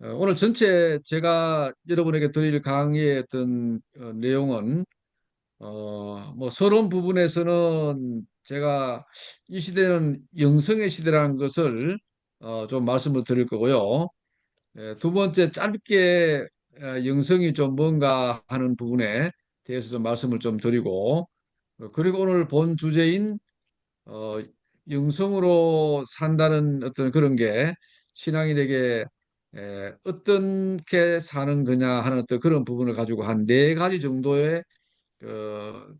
오늘 전체 제가 여러분에게 드릴 강의의 어떤 내용은 뭐 서론 부분에서는 제가 이 시대는 영성의 시대라는 것을 좀 말씀을 드릴 거고요. 두 번째 짧게 영성이 좀 뭔가 하는 부분에 대해서 좀 말씀을 좀 드리고 그리고 오늘 본 주제인 어, 영성으로 산다는 어떤 그런 게 신앙인에게 어떻게 사는 거냐 하는 어떤 그런 부분을 가지고 한 네 가지 정도의 그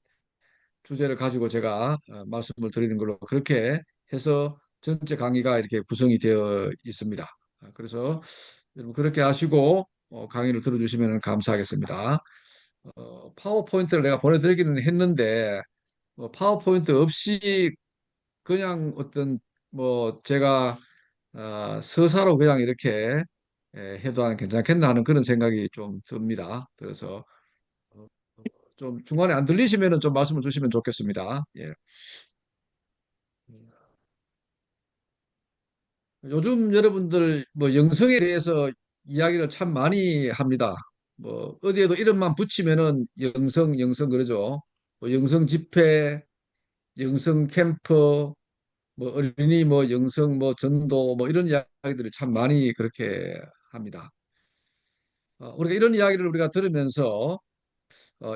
주제를 가지고 제가 말씀을 드리는 걸로 그렇게 해서 전체 강의가 이렇게 구성이 되어 있습니다. 그래서 여러분 그렇게 하시고 강의를 들어주시면 감사하겠습니다. 파워포인트를 내가 보내드리기는 했는데 파워포인트 없이 그냥 어떤 뭐 제가 서사로 그냥 이렇게 해도 괜찮겠나 하는 그런 생각이 좀 듭니다. 그래서 어, 좀 중간에 안 들리시면은 좀 말씀을 주시면 좋겠습니다. 예. 요즘 여러분들 뭐 영성에 대해서 이야기를 참 많이 합니다. 뭐 어디에도 이름만 붙이면은 영성, 영성 그러죠. 뭐 영성 집회, 영성 캠프, 뭐 어린이 뭐 영성 뭐 전도 뭐 이런 이야기들을 참 많이 그렇게 합니다. 우리가 이런 이야기를 우리가 들으면서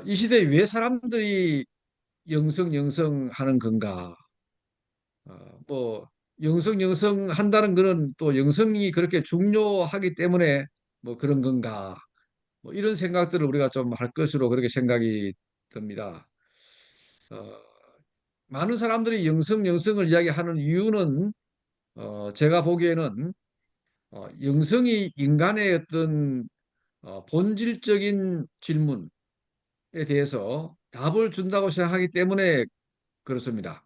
이 시대에 왜 사람들이 영성 영성 하는 건가? 뭐 영성 영성 한다는 거는 또 영성이 그렇게 중요하기 때문에 뭐 그런 건가? 뭐 이런 생각들을 우리가 좀 할 것으로 그렇게 생각이 듭니다. 어, 많은 사람들이 영성 영성을 이야기하는 이유는 제가 보기에는 영성이 인간의 어떤 본질적인 질문에 대해서 답을 준다고 생각하기 때문에 그렇습니다.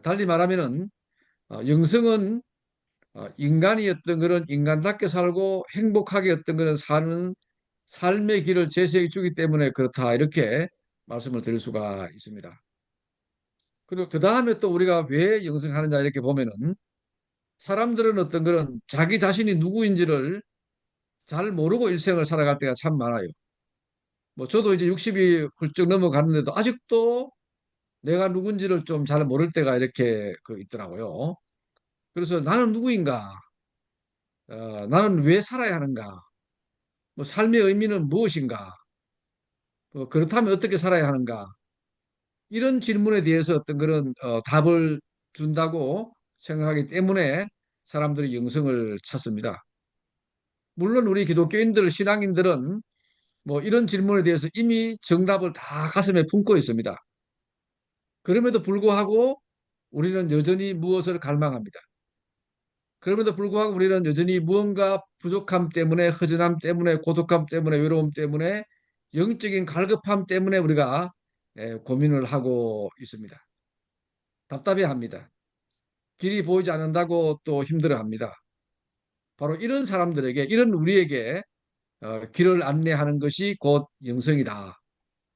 달리 말하면은 영성은 인간이 어떤 그런 인간답게 살고 행복하게 어떤 그런 사는 삶의 길을 제시해 주기 때문에 그렇다 이렇게 말씀을 드릴 수가 있습니다. 그리고 그 다음에 또 우리가 왜 영성하느냐 이렇게 보면은 사람들은 어떤 그런 자기 자신이 누구인지를 잘 모르고 일생을 살아갈 때가 참 많아요. 뭐 저도 이제 60이 훌쩍 넘어갔는데도 아직도 내가 누군지를 좀 잘 모를 때가 이렇게 있더라고요. 그래서 나는 누구인가? 나는 왜 살아야 하는가? 뭐 삶의 의미는 무엇인가? 그렇다면 어떻게 살아야 하는가? 이런 질문에 대해서 어떤 그런 답을 준다고 생각하기 때문에 사람들이 영성을 찾습니다. 물론 우리 기독교인들, 신앙인들은 뭐 이런 질문에 대해서 이미 정답을 다 가슴에 품고 있습니다. 그럼에도 불구하고 우리는 여전히 무엇을 갈망합니다. 그럼에도 불구하고 우리는 여전히 무언가 부족함 때문에, 허전함 때문에, 고독함 때문에, 외로움 때문에, 영적인 갈급함 때문에 우리가 고민을 하고 있습니다. 답답해합니다. 길이 보이지 않는다고 또 힘들어합니다. 바로 이런 사람들에게, 이런 우리에게 길을 안내하는 것이 곧 영성이다.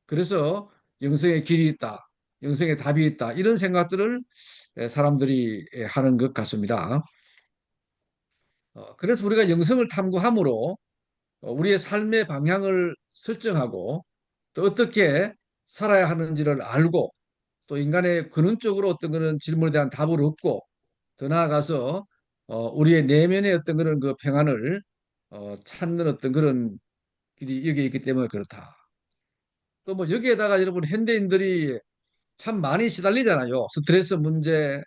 그래서 영성의 길이 있다. 영성의 답이 있다. 이런 생각들을 사람들이 하는 것 같습니다. 그래서 우리가 영성을 탐구함으로 우리의 삶의 방향을 설정하고 또 어떻게 살아야 하는지를 알고 또 인간의 근원적으로 어떤 그런 질문에 대한 답을 얻고 더 나아가서 우리의 내면의 어떤 그런 그 평안을 찾는 어떤 그런 길이 여기에 있기 때문에 그렇다. 또 뭐 여기에다가 여러분 현대인들이 참 많이 시달리잖아요. 스트레스 문제,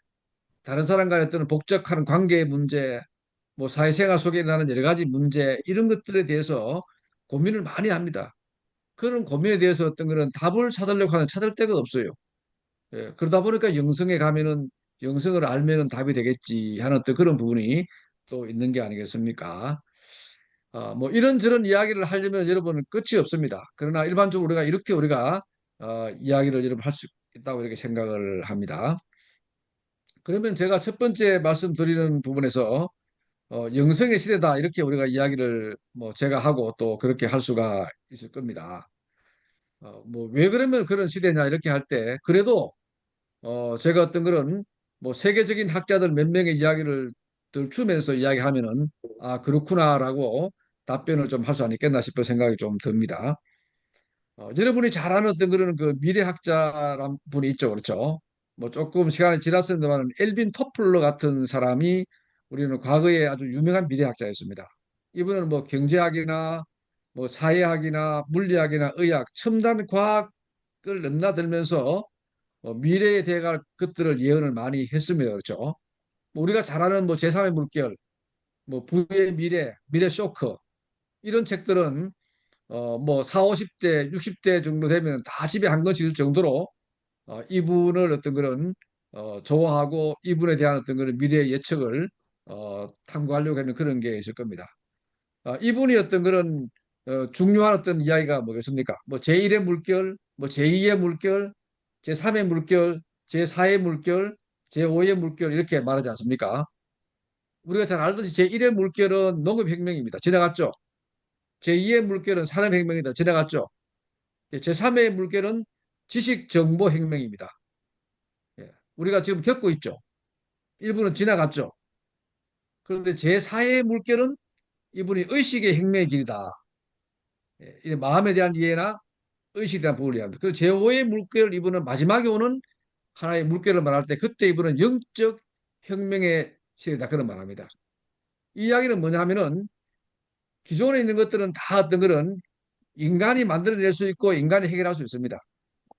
다른 사람과의 어떤 복잡한 관계 문제, 뭐 사회생활 속에 나는 여러 가지 문제 이런 것들에 대해서 고민을 많이 합니다. 그런 고민에 대해서 어떤 그런 답을 찾으려고 하는 찾을 데가 없어요. 그러다 보니까 영성에 가면은 영성을 알면은 답이 되겠지 하는 어떤 그런 부분이 또 있는 게 아니겠습니까? 뭐 이런저런 이야기를 하려면 여러분 끝이 없습니다. 그러나 일반적으로 우리가 이렇게 우리가 이야기를 여러분 할 수 있다고 이렇게 생각을 합니다. 그러면 제가 첫 번째 말씀드리는 부분에서 영성의 시대다 이렇게 우리가 이야기를 뭐 제가 하고 또 그렇게 할 수가 있을 겁니다. 뭐 왜 그러면 그런 시대냐 이렇게 할 때 그래도 제가 어떤 그런 뭐 세계적인 학자들 몇 명의 이야기를 주면서 이야기하면은 아, 그렇구나라고 답변을 좀 할 수 있겠나 싶은 생각이 좀 듭니다. 여러분이 잘 아는 어떤 그런 그 미래학자란 분이 있죠. 그렇죠? 뭐 조금 시간이 지났습니다만 엘빈 토플러 같은 사람이 우리는 과거에 아주 유명한 미래학자였습니다. 이분은 뭐 경제학이나 뭐 사회학이나 물리학이나 의학, 첨단 과학을 넘나들면서 미래에 대할 것들을 예언을 많이 했습니다. 그렇죠? 뭐 우리가 잘 아는 뭐 제3의 물결, 뭐 부의 미래, 미래 쇼크 이런 책들은 뭐 4, 50대, 60대 정도 되면 다 집에 한 권씩 있을 정도로 이분을 어떤 그런 좋아하고 이분에 대한 어떤 그런 미래 예측을 탐구하려고 하는 그런 게 있을 겁니다. 이분이 어떤 그런 중요한 어떤 이야기가 뭐겠습니까? 뭐 제1의 물결, 뭐 제2의 물결, 제3의 물결, 제4의 물결, 제5의 물결 이렇게 말하지 않습니까? 우리가 잘 알듯이 제1의 물결은 농업혁명입니다. 지나갔죠. 제2의 물결은 산업혁명이다. 지나갔죠. 제3의 물결은 지식정보혁명입니다. 예. 우리가 지금 겪고 있죠. 일부는 지나갔죠. 그런데 제4의 물결은 이분이 의식의 혁명의 길이다. 예. 마음에 대한 이해나 의식에 대한 부분을 이해합니다. 그리고 제5의 물결 이분은 마지막에 오는 하나의 물결을 말할 때 그때 이분은 영적 혁명의 시대다. 그런 말합니다. 이 이야기는 뭐냐 하면은 기존에 있는 것들은 다 어떤 그런 인간이 만들어낼 수 있고 인간이 해결할 수 있습니다.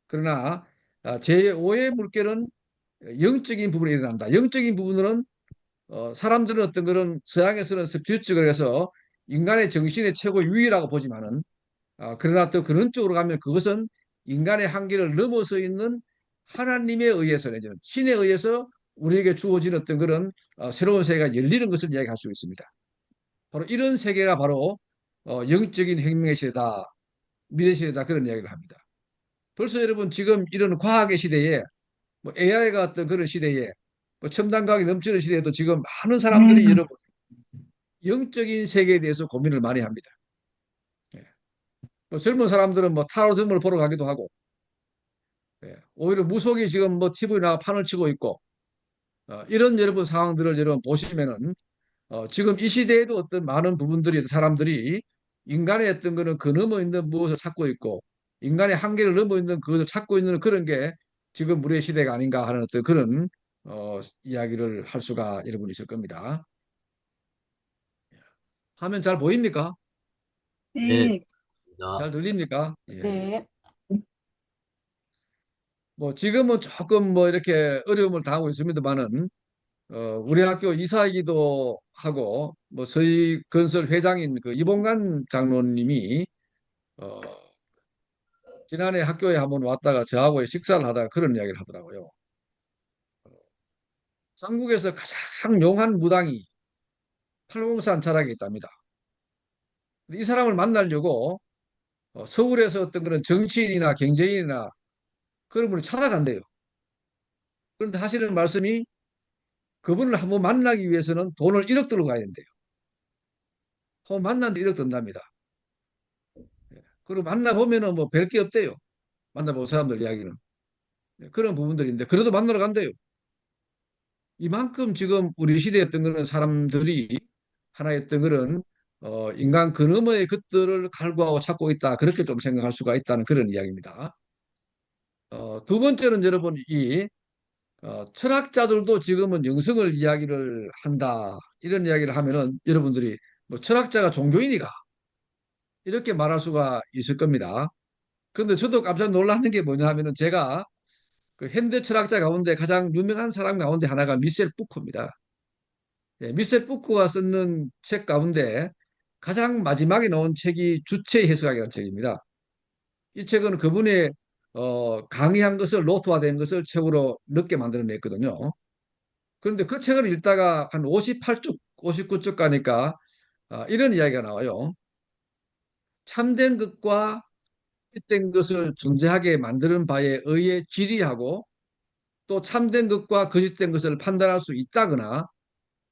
그러나 제5의 물결은 영적인 부분이 일어난다. 영적인 부분은 사람들은 어떤 그런 서양에서는 스피리추얼을 해서 인간의 정신의 최고 유의라고 보지만은 그러나 또 그런 쪽으로 가면 그것은 인간의 한계를 넘어서 있는 하나님에 의해서 내지는 신에 의해서 우리에게 주어진 어떤 그런 새로운 세계가 열리는 것을 이야기할 수 있습니다. 바로 이런 세계가 바로 영적인 혁명의 시대다, 미래 시대다 그런 이야기를 합니다. 벌써 여러분 지금 이런 과학의 시대에 뭐 AI가 어떤 그런 시대에 뭐 첨단 과학이 넘치는 시대에도 지금 많은 사람들이 여러분 영적인 세계에 대해서 고민을 많이 합니다. 예. 뭐 젊은 사람들은 뭐 타로 점을 보러 가기도 하고 예. 오히려 무속이 지금 뭐 TV나 판을 치고 있고 이런 여러분 상황들을 여러분 보시면은 지금 이 시대에도 어떤 많은 부분들이 사람들이 인간의 어떤 거는 그 넘어 있는 무엇을 찾고 있고 인간의 한계를 넘어 있는 그것을 찾고 있는 그런 게 지금 우리의 시대가 아닌가 하는 어떤 그런 이야기를 할 수가 여러분 있을 겁니다. 화면 잘 보입니까? 네, 네, 잘 나, 들립니까? 예. 네. 뭐 지금은 조금 뭐 이렇게 어려움을 당하고 있습니다만은 우리 학교 이사이기도 하고 뭐 저희 건설 회장인 그 이봉관 장로님이 어, 지난해 학교에 한번 왔다가 저하고 식사를 하다가 그런 이야기를 하더라고요. 한국에서 가장 용한 무당이 팔공산 철학에 있답니다. 이 사람을 만나려고 서울에서 어떤 그런 정치인이나 경제인이나 그런 분을 찾아간대요. 그런데 하시는 말씀이 그분을 한번 만나기 위해서는 돈을 1억 들고 가야 된대요. 한번 만났는데 1억 든답니다. 그리고 만나보면은 뭐 별 게 없대요. 만나본 사람들 이야기는. 그런 부분들인데 그래도 만나러 간대요. 이만큼 지금 우리 시대에 어떤 그런 사람들이 하나의 어떤 그런 인간 그 너머의 것들을 갈구하고 찾고 있다. 그렇게 좀 생각할 수가 있다는 그런 이야기입니다. 두 번째는 여러분 이 철학자들도 지금은 영성을 이야기를 한다. 이런 이야기를 하면은 여러분들이 뭐 철학자가 종교인이가 이렇게 말할 수가 있을 겁니다. 그런데 저도 깜짝 놀라는 게 뭐냐 하면은 제가 그 현대 철학자 가운데 가장 유명한 사람 가운데 하나가 미셀 푸코입니다. 예, 미셀 푸코가 쓰는 책 가운데 가장 마지막에 나온 책이 주체 해석학이라는 책입니다. 이 책은 그분의 강의한 것을 노트화된 것을 책으로 늦게 만들어냈거든요. 그런데 그 책을 읽다가 한 58쪽, 59쪽 가니까 이런 이야기가 나와요. 참된 것과 된 것을 존재하게 만드는 바에 의해 지리하고 또 참된 것과 거짓된 것을 판단할 수 있다거나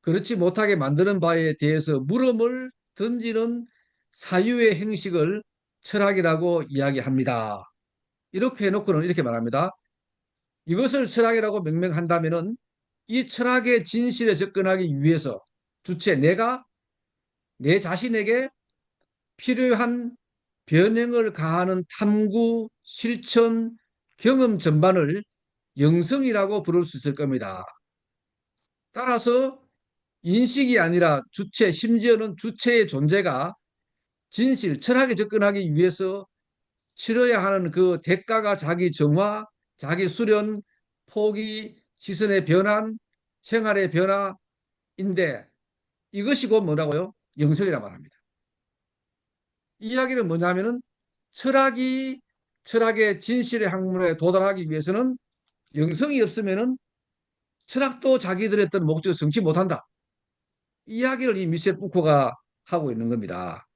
그렇지 못하게 만드는 바에 대해서 물음을 던지는 사유의 행식을 철학이라고 이야기합니다. 이렇게 해놓고는 이렇게 말합니다. 이것을 철학이라고 명명한다면은 이 철학의 진실에 접근하기 위해서 주체, 내가 내 자신에게 필요한 변형을 가하는 탐구, 실천, 경험 전반을 영성이라고 부를 수 있을 겁니다. 따라서 인식이 아니라 주체, 심지어는 주체의 존재가 진실, 철학에 접근하기 위해서 치러야 하는 그 대가가 자기 정화, 자기 수련, 포기, 시선의 변환, 생활의 변화인데 이것이 곧 뭐라고요? 영성이라 말합니다. 이 이야기는 뭐냐면은 철학이 철학의 진실의 학문에 도달하기 위해서는 영성이 없으면은 철학도 자기들의 어떤 목적을 성취 못한다. 이 이야기를 이 미셸 푸코가 하고 있는 겁니다.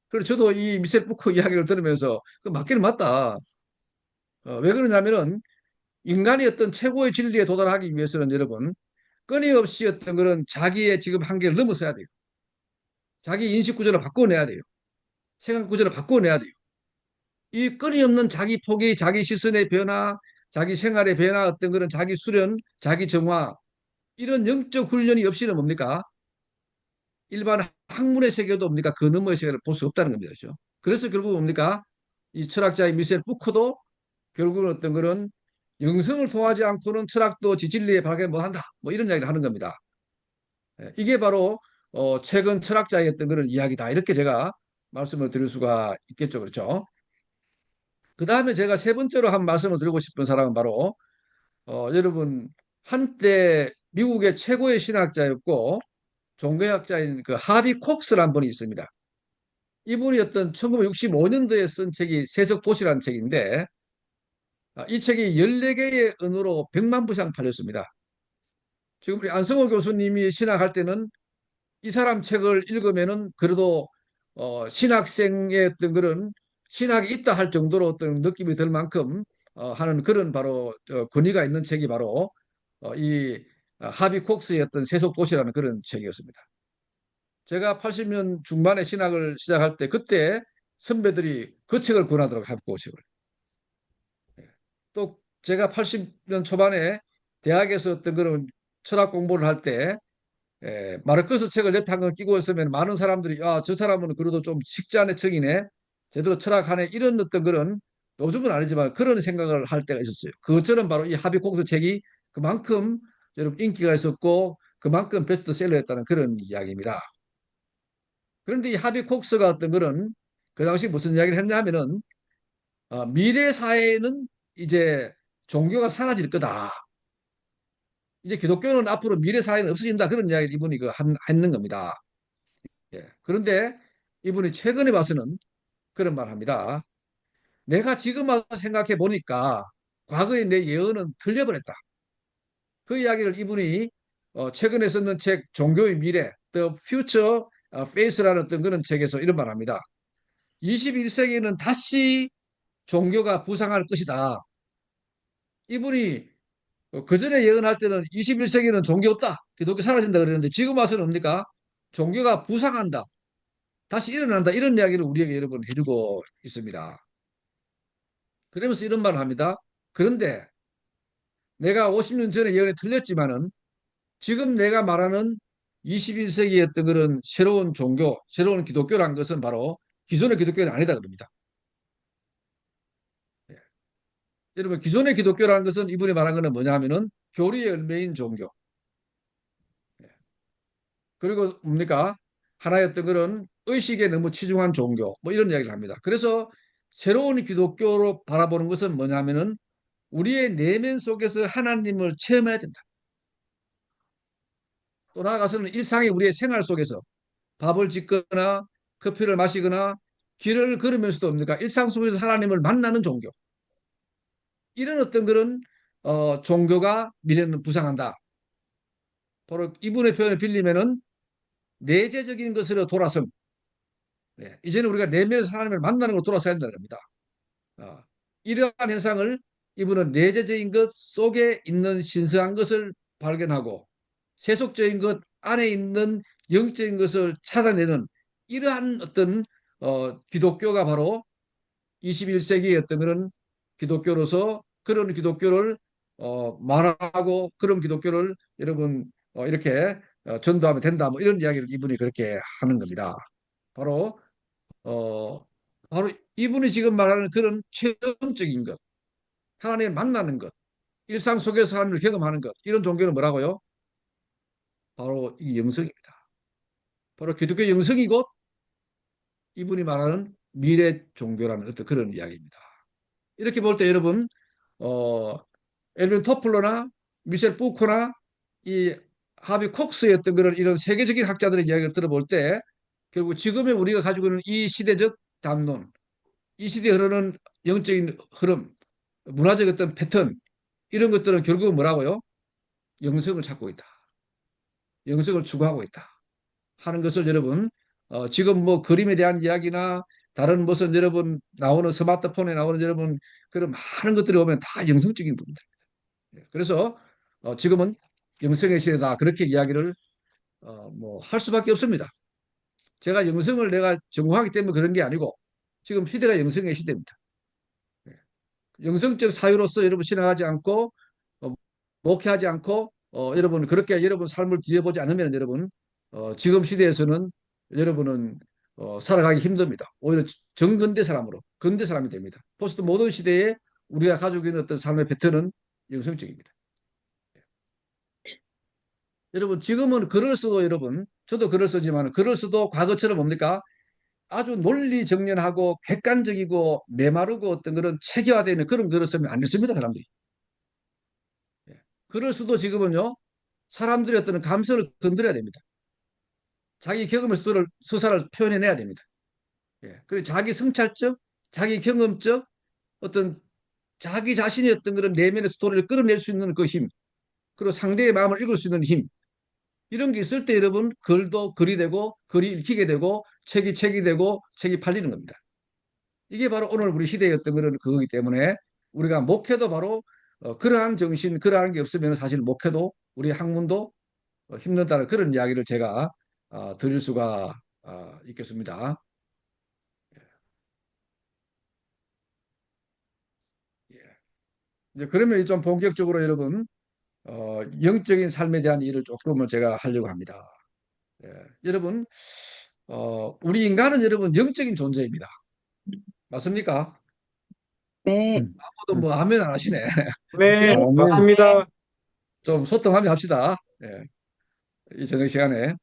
그래서 저도 이 미셸 푸코 이야기를 들으면서 그 맞기는 맞다. 왜 그러냐면은 인간이 어떤 최고의 진리에 도달하기 위해서는 여러분 끊임없이 어떤 그런 자기의 지금 한계를 넘어서야 돼요. 자기 인식 구조를 바꿔내야 돼요. 생각 구조를 바꿔내야 돼요. 이 끊임없는 자기 포기, 자기 시선의 변화, 자기 생활의 변화, 어떤 그런 자기 수련, 자기 정화 이런 영적 훈련이 없이는 뭡니까? 일반 학문의 세계도 뭡니까? 그 너머의 세계를 볼 수 없다는 겁니다. 그렇죠? 그래서 결국 뭡니까? 이 철학자의 미셸 푸코도 결국은 어떤 그런 영성을 통하지 않고는 철학도 지진리에 발견 못한다. 뭐 이런 이야기를 하는 겁니다. 이게 바로 최근 철학자의 어떤 그런 이야기다. 이렇게 제가 말씀을 드릴 수가 있겠죠. 그렇죠? 그 다음에 제가 세 번째로 한 말씀을 드리고 싶은 사람은 바로 여러분 한때 미국의 최고의 신학자였고 종교학자인 그 하비 콕스라는 분이 있습니다. 이분이 어떤 1965년도에 쓴 책이 세속도시라는 책인데 이 책이 14개의 언어로 100만 부상 팔렸습니다. 지금 우리 안성호 교수님이 신학할 때는 이 사람 책을 읽으면은 그래도 신학생의 어떤 그런 신학이 있다 할 정도로 어떤 느낌이 들 만큼 하는 그런 바로 권위가 있는 책이 바로 이 하비 콕스의 어떤 세속도시라는 그런 책이었습니다. 제가 80년 중반에 신학을 시작할 때 그때 선배들이 그 책을 권하더라고요. 하비 콕스를. 또 제가 80년 초반에 대학에서 어떤 그런 철학 공부를 할때 마르크스 책을 옆에 한 권 끼고 있으면 많은 사람들이 저 사람은 그래도 좀 식자의 척이네 제대로 철학하네 이런 어떤 그런 요즘은 아니지만 그런 생각을 할 때가 있었어요. 그것처럼 바로 이 하비콕스 책이 그만큼 여러분 인기가 있었고 그만큼 베스트셀러였다는 그런 이야기입니다. 그런데 이 하비콕스가 어떤 그런 그 당시 무슨 이야기를 했냐면은 미래 사회에는 이제 종교가 사라질 거다. 이제 기독교는 앞으로 미래 사회는 없어진다. 그런 이야기를 이분이 했는 겁니다. 예. 그런데 이분이 최근에 봐서는 그런 말 합니다. 내가 지금 와서 생각해 보니까 과거의 내 예언은 틀려버렸다. 그 이야기를 이분이 최근에 썼는 책 종교의 미래, The Future Faith라는 어떤 그런 책에서 이런 말 합니다. 21세기에는 다시 종교가 부상할 것이다. 이분이 그 전에 예언할 때는 21세기는 종교 없다. 기독교 사라진다 그랬는데 지금 와서는 뭡니까? 종교가 부상한다. 다시 일어난다. 이런 이야기를 우리에게 여러분 해주고 있습니다. 그러면서 이런 말을 합니다. 그런데 내가 50년 전에 예언이 틀렸지만은 지금 내가 말하는 21세기의 어떤 그런 새로운 종교, 새로운 기독교란 것은 바로 기존의 기독교는 아니다 그럽니다. 예. 여러분 기존의 기독교라는 것은 이분이 말한 것은 뭐냐 하면은 교리의 열매인 종교. 예. 그리고 뭡니까? 하나의 어떤 그런 의식에 너무 치중한 종교. 뭐 이런 이야기를 합니다. 그래서 새로운 기독교로 바라보는 것은 뭐냐면은 우리의 내면 속에서 하나님을 체험해야 된다. 또 나아가서는 일상의 우리의 생활 속에서 밥을 짓거나 커피를 마시거나 길을 걸으면서도 뭡니까? 일상 속에서 하나님을 만나는 종교. 이런 어떤 그런 종교가 미래는 부상한다. 바로 이분의 표현을 빌리면은 내재적인 것으로 돌아선. 네. 이제는 우리가 내면에서 하나님을 만나는 것으로 돌아서야 한다는 겁니다. 어, 이러한 현상을 이분은 내재적인 것 속에 있는 신성한 것을 발견하고 세속적인 것 안에 있는 영적인 것을 찾아내는 이러한 어떤 기독교가 바로 21세기의 어떤 그런 기독교로서 그런 기독교를 말하고 그런 기독교를 여러분 이렇게 전도하면 된다. 뭐 이런 이야기를 이분이 그렇게 하는 겁니다. 바로 어, 바로 이분이 지금 말하는 그런 체험적인 것, 하나님을 만나는 것, 일상 속에서 하나님을 경험하는 것, 이런 종교는 뭐라고요? 바로 이 영성입니다. 바로 기독교 영성이 곧 이분이 말하는 미래 종교라는 어떤 그런 이야기입니다. 이렇게 볼 때 여러분, 어, 엘빈 토플러나 미셸 푸코나 이 하비 콕스였던 그런 이런 세계적인 학자들의 이야기를 들어볼 때 결국 지금의 우리가 가지고 있는 이 시대적 담론, 이 시대에 흐르는 영적인 흐름, 문화적 어떤 패턴, 이런 것들은 결국은 뭐라고요? 영성을 찾고 있다. 영성을 추구하고 있다. 하는 것을 여러분, 지금 뭐 그림에 대한 이야기나 다른 무슨 여러분 나오는 스마트폰에 나오는 여러분 그런 많은 것들이 오면 다 영성적인 부분들. 그래서 지금은 영성의 시대다. 그렇게 이야기를 뭐 할 수밖에 없습니다. 제가 영성을 내가 전공하기 때문에 그런 게 아니고 지금 시대가 영성의 시대입니다. 영성적 사유로서 여러분 신앙하지 않고 어, 목회하지 않고 여러분 그렇게 여러분 삶을 뒤져보지 않으면 여러분 지금 시대에서는 여러분은 살아가기 힘듭니다. 오히려 정근대 사람으로 근대 사람이 됩니다. 포스트 모던 시대에 우리가 가지고 있는 어떤 삶의 패턴은 영성적입니다. 여러분 지금은 글을 써도 여러분 저도 글을 쓰지만 글을 써도 과거처럼 뭡니까? 아주 논리 정연하고 객관적이고 메마르고 어떤 그런 체계화되는 그런 글을 쓰면 안 됐습니다, 사람들이. 예. 글을 써도 지금은요, 사람들의 어떤 감성을 건드려야 됩니다. 자기 경험의 서사를 표현해내야 됩니다. 예. 그리고 자기 성찰적, 자기 경험적 어떤 자기 자신의 어떤 그런 내면의 스토리를 끌어낼 수 있는 그 힘, 그리고 상대의 마음을 읽을 수 있는 힘, 이런 게 있을 때 여러분 글도 글이 되고 글이 읽히게 되고 책이 되고 책이 팔리는 겁니다. 이게 바로 오늘 우리 시대의 어떤 그런 그거기 때문에 우리가 목회도 바로 그러한 정신, 그러한 게 없으면 사실 목회도 우리 학문도 힘든다는 그런 이야기를 제가 드릴 수가 있겠습니다. 예. 이제 그러면 좀 본격적으로 여러분 영적인 삶에 대한 일을 조금은 제가 하려고 합니다. 예. 여러분 우리 인간은 여러분 영적인 존재입니다. 맞습니까? 네, 아무도 뭐 아멘 안 하시네. 네, 네, 아멘. 맞습니다. 좀 소통하며 합시다. 예. 이 저녁 시간에.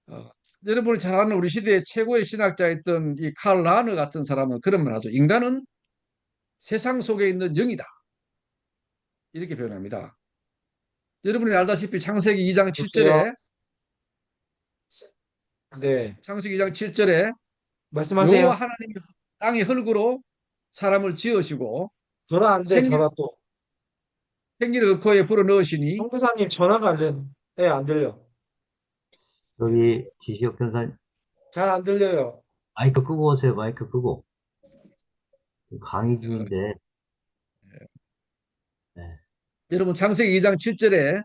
어, 여러분이 잘 아는 우리 시대의 최고의 신학자였던 이 칼 라너 같은 사람은 그런 말 하죠. 인간은 세상 속에 있는 영이다. 이렇게 표현합니다. 여러분이 알다시피 창세기 2장 보세요. 7절에 네, 창세기 2장 7절에 여호와 말씀하세요. 하나님이 땅의 흙으로 사람을 지으시고 전화 안 돼, 생기를 전화 또. 그 코에 불어 넣으시니 성부사님 전화가 안 돼. 네, 안 들려. 예, 여기 지시혁 변호사님 잘 안 들려요. 마이크 끄고 오세요. 마이크 끄고. 강의 저, 중인데. 네. 여러분 창세기 2장 7절에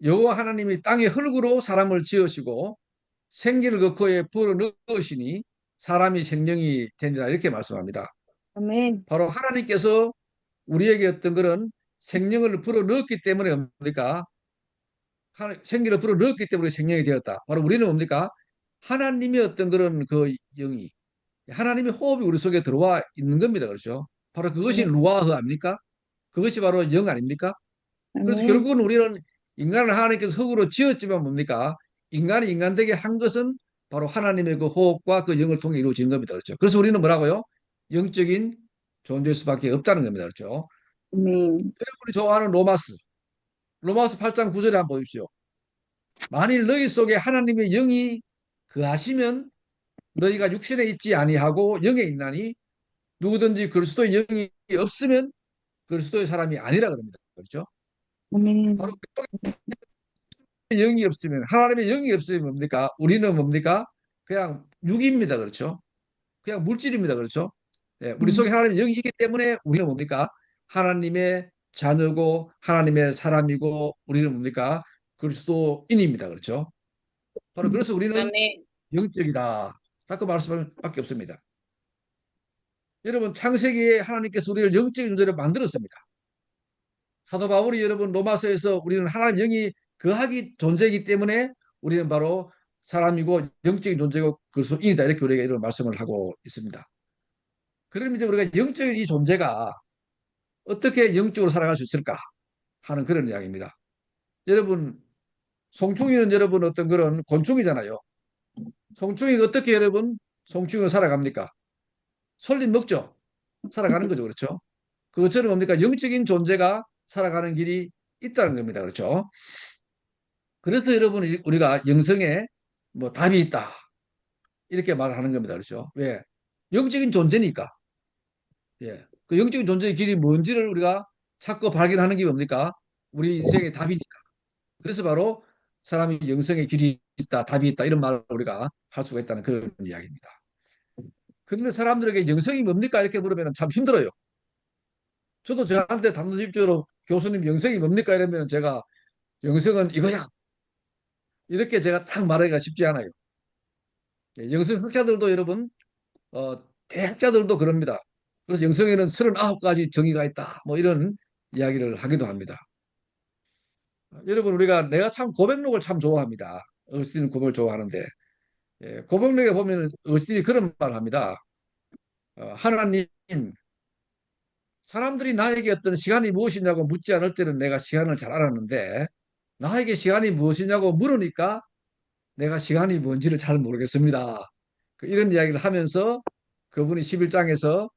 여호와 하나님이 땅의 흙으로 사람을 지으시고 생기를 그 코에 불어 넣으시니 사람이 생명이 되니라 이렇게 말씀합니다. 아멘. 바로 하나님께서 우리에게 어떤 그런 생명을 불어 넣었기 때문에 뭡니까? 생기를 불어 넣었기 때문에 생명이 되었다. 바로 우리는 뭡니까? 하나님의 어떤 그런 그 영이 하나님의 호흡이 우리 속에 들어와 있는 겁니다. 그렇죠? 바로 그것이 네, 루아흐 아닙니까? 그것이 바로 영 아닙니까? 그래서 아멘. 결국은 우리는 인간을 하나님께서 흙으로 지었지만 뭡니까? 인간이 인간되게 한 것은 바로 하나님의 그 호흡과 그 영을 통해 이루어진 겁니다. 그렇죠? 그래서 우리는 뭐라고요? 영적인 존재일 수밖에 없다는 겁니다. 그렇죠? 아멘. 여러분이 좋아하는 로마서 8장 9절에 한번 보십시오. 만일 너희 속에 하나님의 영이 그하시면 너희가 육신에 있지 아니하고 영에 있나니 누구든지 그리스도의 영이 없으면 그리스도의 사람이 아니라 그럽니다. 그렇죠? 바로 아멘. 영이 없으면 하나님의 영이 없으면 뭡니까? 우리는 뭡니까? 그냥 육입니다. 그렇죠? 그냥 물질입니다. 그렇죠? 예, 우리 속에 하나님의 영이 있기 때문에 우리는 뭡니까? 하나님의 자녀고 하나님의 사람이고 우리는 뭡니까? 그리스도인입니다. 그렇죠? 바로 그래서 우리는 아멘. 영적이다. 자꾸 말씀할 수밖에 없습니다. 여러분 창세기에 하나님께서 우리를 영적인 존재로 만들었습니다. 사도 바울이 여러분 로마서에서 우리는 하나님 영이 거하기 존재이기 때문에 우리는 바로 사람이고 영적인 존재고 그리스도인이다 이렇게 우리가 이런 말씀을 하고 있습니다. 그러면 이제 우리가 영적인 이 존재가 어떻게 영적으로 살아갈 수 있을까 하는 그런 이야기입니다. 여러분 송충이는 여러분 어떤 그런 곤충이잖아요. 송충이가 어떻게 여러분 송충이가 살아갑니까? 솔잎 먹죠. 살아가는 거죠. 그렇죠? 그것처럼 뭡니까? 영적인 존재가 살아가는 길이 있다는 겁니다. 그렇죠? 그래서 여러분 우리가 영성에 뭐 답이 있다. 이렇게 말하는 겁니다. 그렇죠? 왜? 영적인 존재니까. 예. 그 영적인 존재의 길이 뭔지를 우리가 찾고 발견하는 게 뭡니까? 우리 인생의 답이니까. 그래서 바로 사람이 영성의 길이 있다, 답이 있다 이런 말을 우리가 할 수가 있다는 그런 이야기입니다. 그런데 사람들에게 영성이 뭡니까? 이렇게 물으면 참 힘들어요. 저도 저한테 단도직입적으로 교수님 영성이 뭡니까? 이러면 제가 영성은 이거야. 이렇게 제가 딱 말하기가 쉽지 않아요. 예, 영성 학자들도 여러분, 대학자들도 그럽니다. 그래서 영성에는 39가지 정의가 있다. 뭐 이런 이야기를 하기도 합니다. 여러분, 내가 참 고백록을 참 좋아합니다. 어스틴 고백을 좋아하는데, 예, 고백록에 보면 어스틴이 그런 말을 합니다. 하나님, 사람들이 나에게 어떤 시간이 무엇이냐고 묻지 않을 때는 내가 시간을 잘 알았는데, 나에게 시간이 무엇이냐고 물으니까 내가 시간이 뭔지를 잘 모르겠습니다. 이런 이야기를 하면서 그분이 11장에서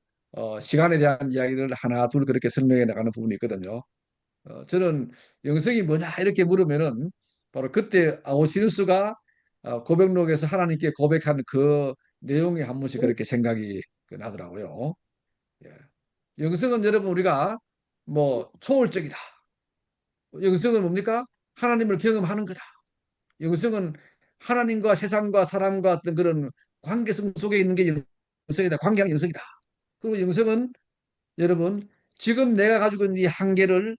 시간에 대한 이야기를 하나 둘 그렇게 설명해 나가는 부분이 있거든요. 저는 영성이 뭐냐 이렇게 물으면은 바로 그때 아우시누스가 고백록에서 하나님께 고백한 그 내용이 한 번씩 그렇게 생각이 나더라고요. 예. 영성은 여러분 우리가 뭐 초월적이다. 영성은 뭡니까? 하나님을 경험하는 거다. 영성은 하나님과 세상과 사람과 어떤 그런 관계성 속에 있는 게 영성이다. 관계하는 영성이다. 그리고 영성은 여러분 지금 내가 가지고 있는 이 한계를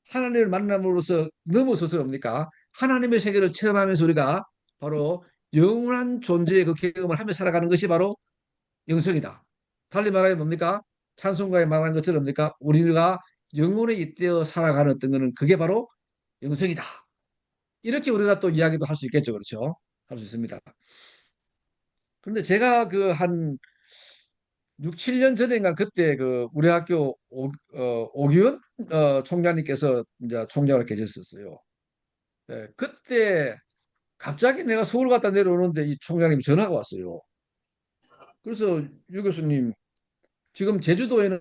하나님을 만남으로써 넘어서서 뭡니까? 하나님의 세계를 체험하면서 우리가 바로 영원한 존재의 그 경험을 하며 살아가는 것이 바로 영성이다. 달리 말하면 뭡니까? 찬송가에 말한 것처럼 뭡니까? 우리가 영혼에 잇대어 살아가는 어떤 것은 그게 바로 영성이다. 이렇게 우리가 또 이야기도 할 수 있겠죠. 그렇죠? 할 수 있습니다. 그런데 제가 그 한 6, 7년 전인가 그때 그 우리 학교 오기훈 총장님께서 이제 총장을 계셨었어요. 네, 그때 갑자기 내가 서울 갔다 내려오는데 이 총장님이 전화가 왔어요. 그래서 유 교수님, 지금 제주도에는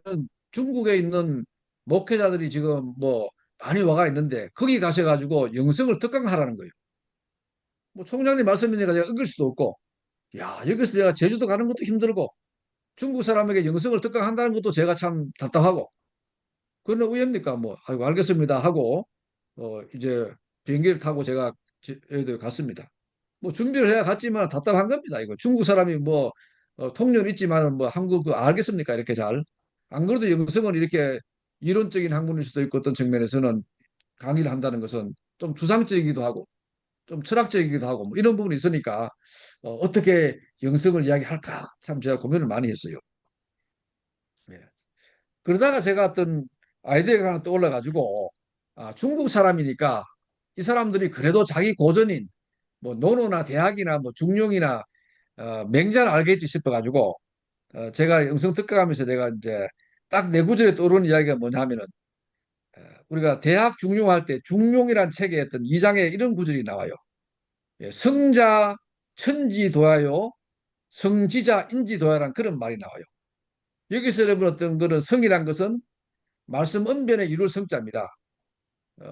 중국에 있는 목회자들이 지금 뭐 많이 와가 있는데 거기 가셔가지고 영성을 특강하라는 거예요. 뭐 총장님 말씀이니까 제가 ứng 수도 없고, 야, 여기서 내가 제주도 가는 것도 힘들고 중국 사람에게 영성을 특강한다는 것도 제가 참 답답하고 그런 의입니까? 뭐 아이고 알겠습니다 하고 이제 비행기를 타고 제가 여의도에 갔습니다. 뭐 준비를 해야 갔지만 답답한 겁니다. 이거 중국 사람이 뭐 통념 있지만은 뭐 한국 알겠습니까? 이렇게 잘. 안 그래도 영성을 이렇게 이론적인 학문일 수도 있고 어떤 측면에서는 강의를 한다는 것은 좀 추상적이기도 하고 좀 철학적이기도 하고 뭐 이런 부분이 있으니까 떻게 영성을 이야기할까 참 제가 고민을 많이 했어요. 예. 그러다가 제가 어떤 아이디어가 하나 떠올라가지고 중국 사람이니까 이 사람들이 그래도 자기 고전인 뭐 논어나 대학이나 뭐 중용이나 맹자를 알겠지 싶어가지고 제가 영성 특강하면서 제가 이제 딱 네 구절에 떠오르는 이야기가 뭐냐면은 우리가 대학 중용할 때 중용이란 책에 어떤 2장에 이런 구절이 나와요. 예, 성자 천지도야요, 성지자 인지도야라는 그런 말이 나와요. 여기서 여러분 어떤 그런 성이란 것은 말씀 언변에 이룰 성자입니다.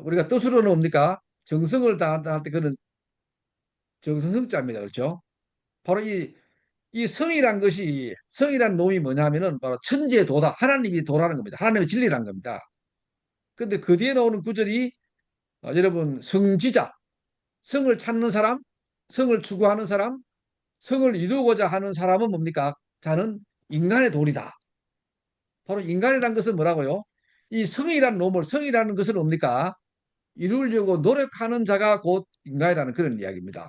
우리가 뜻으로는 뭡니까? 정성을 다한다 할 때 그런 정성성자입니다. 그렇죠? 바로 이 성이란 놈이 뭐냐면은 바로 천지의 도다. 하나님이 도라는 겁니다. 하나님의 진리라는 겁니다. 그런데 그 뒤에 나오는 구절이 여러분 성지자, 성을 찾는 사람, 성을 추구하는 사람, 성을 이루고자 하는 사람은 뭡니까? 자는 인간의 도리다. 바로 인간이란 것은 뭐라고요? 이 성이라는 것은 뭡니까? 이루려고 노력하는 자가 곧 인간이라는 그런 이야기입니다.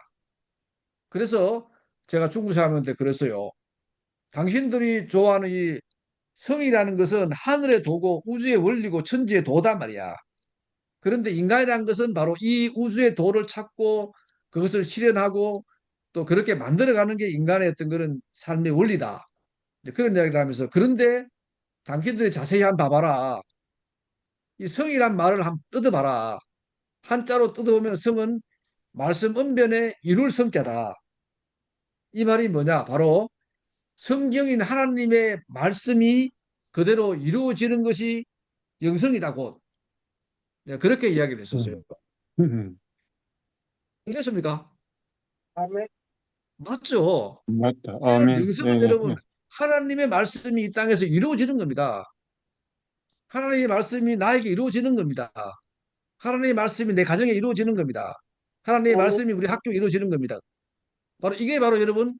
그래서 제가 중국 사람한테 그랬어요. 당신들이 좋아하는 이 성이라는 것은 하늘의 도고 우주의 원리고 천지의 도단 말이야. 그런데 인간이라는 것은 바로 이 우주의 도를 찾고 그것을 실현하고 또 그렇게 만들어가는 게 인간의 어떤 그런 삶의 원리다. 이제 그런 이야기를 하면서 그런데 당신들이 자세히 한번 봐봐라. 이 성이란 말을 한번 뜯어봐라. 한자로 뜯어보면 성은 말씀 언변의 이룰 성자다. 이 말이 뭐냐? 바로 성경인 하나님의 말씀이 그대로 이루어지는 것이 영성이다 곧. 네, 그렇게 이야기를 했었어요. 이랬습니까? 아멘. 맞죠? 맞다. 왜냐하면 아멘. 영성은 네, 네, 여러분 네. 하나님의 말씀이 이 땅에서 이루어지는 겁니다. 하나님의 말씀이 나에게 이루어지는 겁니다. 하나님의 말씀이 내 가정에 이루어지는 겁니다. 하나님의 말씀이 우리 학교에 이루어지는 겁니다. 바로 이게 바로 여러분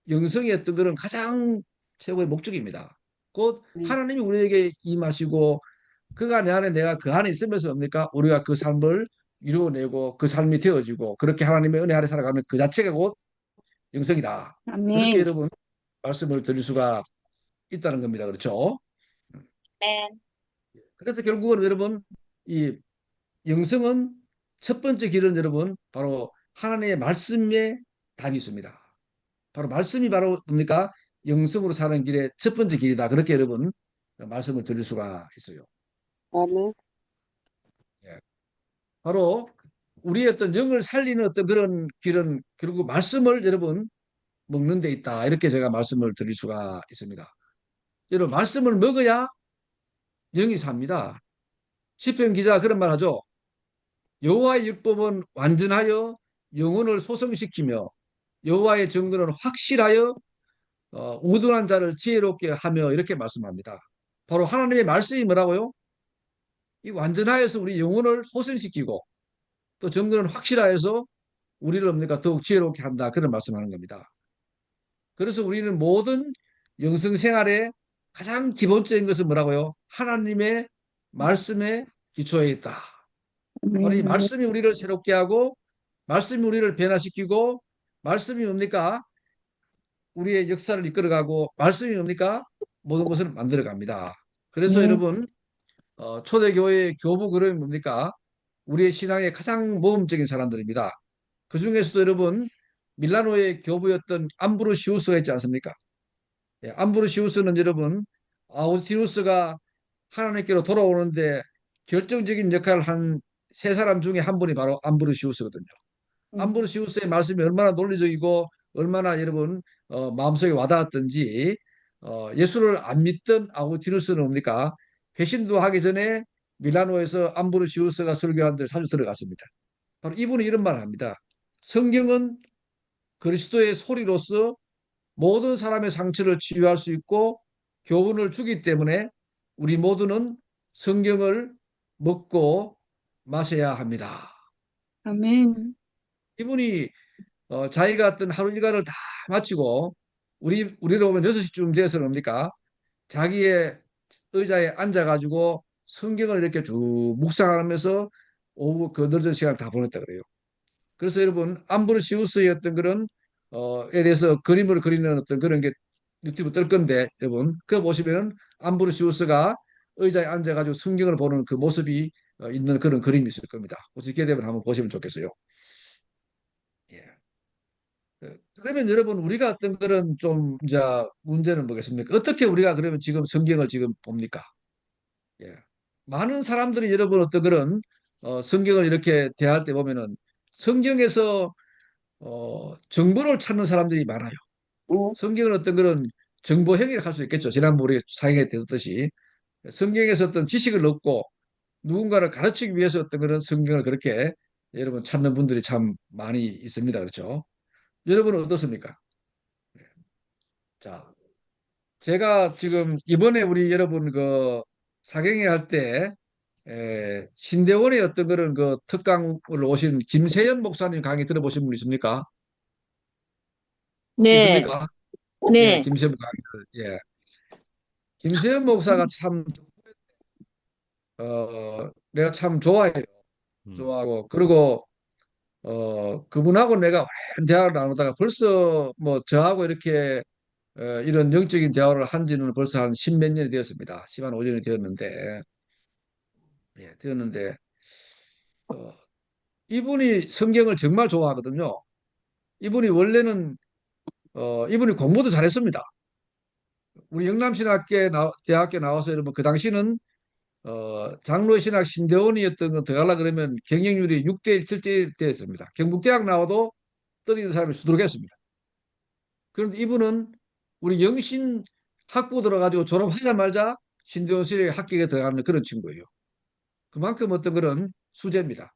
영성의 어떤 그런 가장 최고의 목적입니다. 곧 하나님이 우리에게 임하시고 그가 내 안에 내가 그 안에 있으면서 뭡니까? 우리가 그 삶을 이루어내고 그 삶이 되어지고 그렇게 하나님의 은혜 아래 살아가는 그 자체가 곧 영성이다. 그렇게 아멘. 여러분 말씀을 드릴 수가 있다는 겁니다. 그렇죠? 네. 그래서 결국은 여러분 이 영성은 첫 번째 길은 여러분 바로 하나님의 말씀에 답이 있습니다. 바로 말씀이 바로 뭡니까? 영성으로 사는 길의 첫 번째 길이다. 그렇게 여러분 말씀을 드릴 수가 있어요. 아멘. 예. 바로 우리의 어떤 영을 살리는 어떤 그런 길은 결국 말씀을 여러분 먹는 데 있다. 이렇게 제가 말씀을 드릴 수가 있습니다. 여러분 말씀을 먹어야 영이 삽니다. 시편 기자가 그런 말 하죠. 여호와의 율법은 완전하여 영혼을 소성시키며 여호와의 정도는 확실하여 우둔한 자를 지혜롭게 하며 이렇게 말씀합니다. 바로 하나님의 말씀이 뭐라고요? 이 완전하여서 우리 영혼을 소성시키고 또 정도는 확실하여서 우리를 뭡니까 더욱 지혜롭게 한다. 그런 말씀하는 겁니다. 그래서 우리는 모든 영성 생활의 가장 기본적인 것은 뭐라고요? 하나님의 말씀에 기초해 있다. 바로 이 아멘. 말씀이 우리를 새롭게 하고 말씀이 우리를 변화시키고 말씀이 뭡니까? 우리의 역사를 이끌어가고 말씀이 뭡니까? 모든 것을 만들어갑니다. 그래서 네. 여러분 초대교회의 교부 그룹이 뭡니까? 우리의 신앙의 가장 모범적인 사람들입니다. 그 중에서도 여러분 밀라노의 교부였던 암브로시우스가 있지 않습니까? 예, 암브로시우스는 여러분 아우구스티누스가 하나님께로 돌아오는데 결정적인 역할을 한 세 사람 중에 한 분이 바로 암브로시우스거든요. 암브로시우스의 말씀이 얼마나 논리적이고 얼마나 여러분 마음속에 와닿았던지 예수를 안 믿던 아우구스티누스는 뭡니까? 회심도 하기 전에 밀라노에서 암브로시우스가 설교한 데 자주 들어갔습니다. 바로 이분이 이런 말을 합니다. 성경은 그리스도의 소리로서 모든 사람의 상처를 치유할 수 있고 교훈을 주기 때문에 우리 모두는 성경을 먹고 마셔야 합니다. 아멘. 이분이 자기가 어떤 하루 일과를 다 마치고 우리로 보면 6시쯤 돼서 뭡니까? 자기의 의자에 앉아가지고 성경을 이렇게 쭉 묵상하면서 오후 그 늦은 시간을 다 보냈다 그래요. 그래서 여러분 암브로시우스의 어떤 그런 에 대해서 그림을 그리는 어떤 그런 게 유튜브 뜰 건데 여러분 그거 보시면 암브로시우스가 의자에 앉아가지고 성경을 보는 그 모습이 있는 그런 그림이 있을 겁니다. 혹시 기회 되면 한번 보시면 좋겠어요. 예. 그러면 여러분 우리가 어떤 그런 좀 이제 문제는 뭐겠습니까? 어떻게 우리가 그러면 지금 성경을 지금 봅니까? 예. 많은 사람들이 여러분 어떤 그런 성경을 이렇게 대할 때 보면은 성경에서 정보를 찾는 사람들이 많아요. 어, 성경은 어떤 그런 정보 행위를 할 수 있겠죠. 지난번에 사용에 되었듯이 성경에서 어떤 지식을 얻고 누군가를 가르치기 위해서 어떤 그런 성경을 그렇게 여러분 찾는 분들이 참 많이 있습니다. 그렇죠? 여러분은 어떻습니까? 자, 제가 지금 이번에 우리 여러분 그 사경회 할 때 신대원의 어떤 그런 그 특강을 오신 김세연 목사님 강의 들어보신 분 있습니까? 네, 있습니까? 예, 네. 김세연 강의를. 예. 김세연 목사가 참 내가 참 좋아해요. 좋아하고 그리고 그분하고 내가 오랜 대화를 나누다가 벌써 뭐 저하고 이렇게 이런 영적인 대화를 한 지는 벌써 한 십몇 년이 되었습니다. 10한 5년이 되었는데 예, 되었는데 어, 이분이 성경을 정말 좋아하거든요. 이분이 원래는 이분이 공부도 잘했습니다. 우리 영남신학교 대학교 나와서 이러면 그 당시는 장로신학 신대원이었던 거 더하려 그러면 경쟁률이 6대1, 7대1 됐습니다. 경북대학 나와도 떨어지는 사람이 수두룩했습니다. 그런데 이분은 우리 영신 학부 들어가지고 졸업하자마자 신대원실에 합격에 들어가는 그런 친구예요. 그만큼 어떤 그런 수재입니다.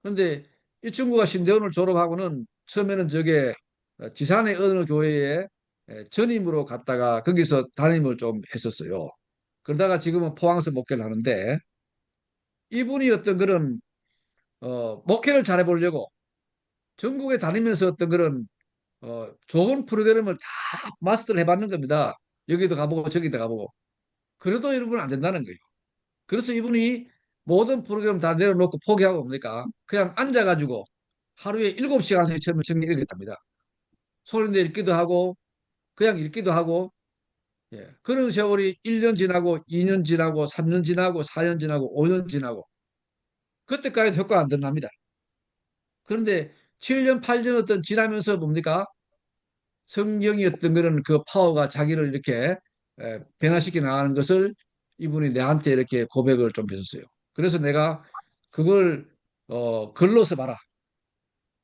그런데 이 친구가 신대원을 졸업하고는 처음에는 저게 지산의 어느 교회에 전임으로 갔다가 거기서 담임을 좀 했었어요. 그러다가 지금은 포항에서 목회를 하는데 이분이 어떤 그런 목회를 잘해보려고 전국에 다니면서 어떤 그런 좋은 프로그램을 다 마스터를 해봤는 겁니다. 여기도 가보고 저기도 가보고. 그래도 여러분 안 된다는 거예요. 그래서 이분이 모든 프로그램 다 내려놓고 포기하고 뭡니까? 그냥 앉아가지고 하루에 7시간씩 처음에 성경 읽었답니다. 소리내 읽기도 하고 그냥 읽기도 하고 예. 그런 세월이 1년 지나고 2년 지나고 3년 지나고 4년 지나고 5년 지나고 그때까지 효과가 안 드러납니다. 그런데 7년 8년 어떤 지나면서 뭡니까? 성경이 어떤 그런 그 파워가 자기를 이렇게 변화시켜 나가는 것을 이분이 내한테 이렇게 고백을 좀 해줬어요. 그래서 내가 그걸 글로 써봐라.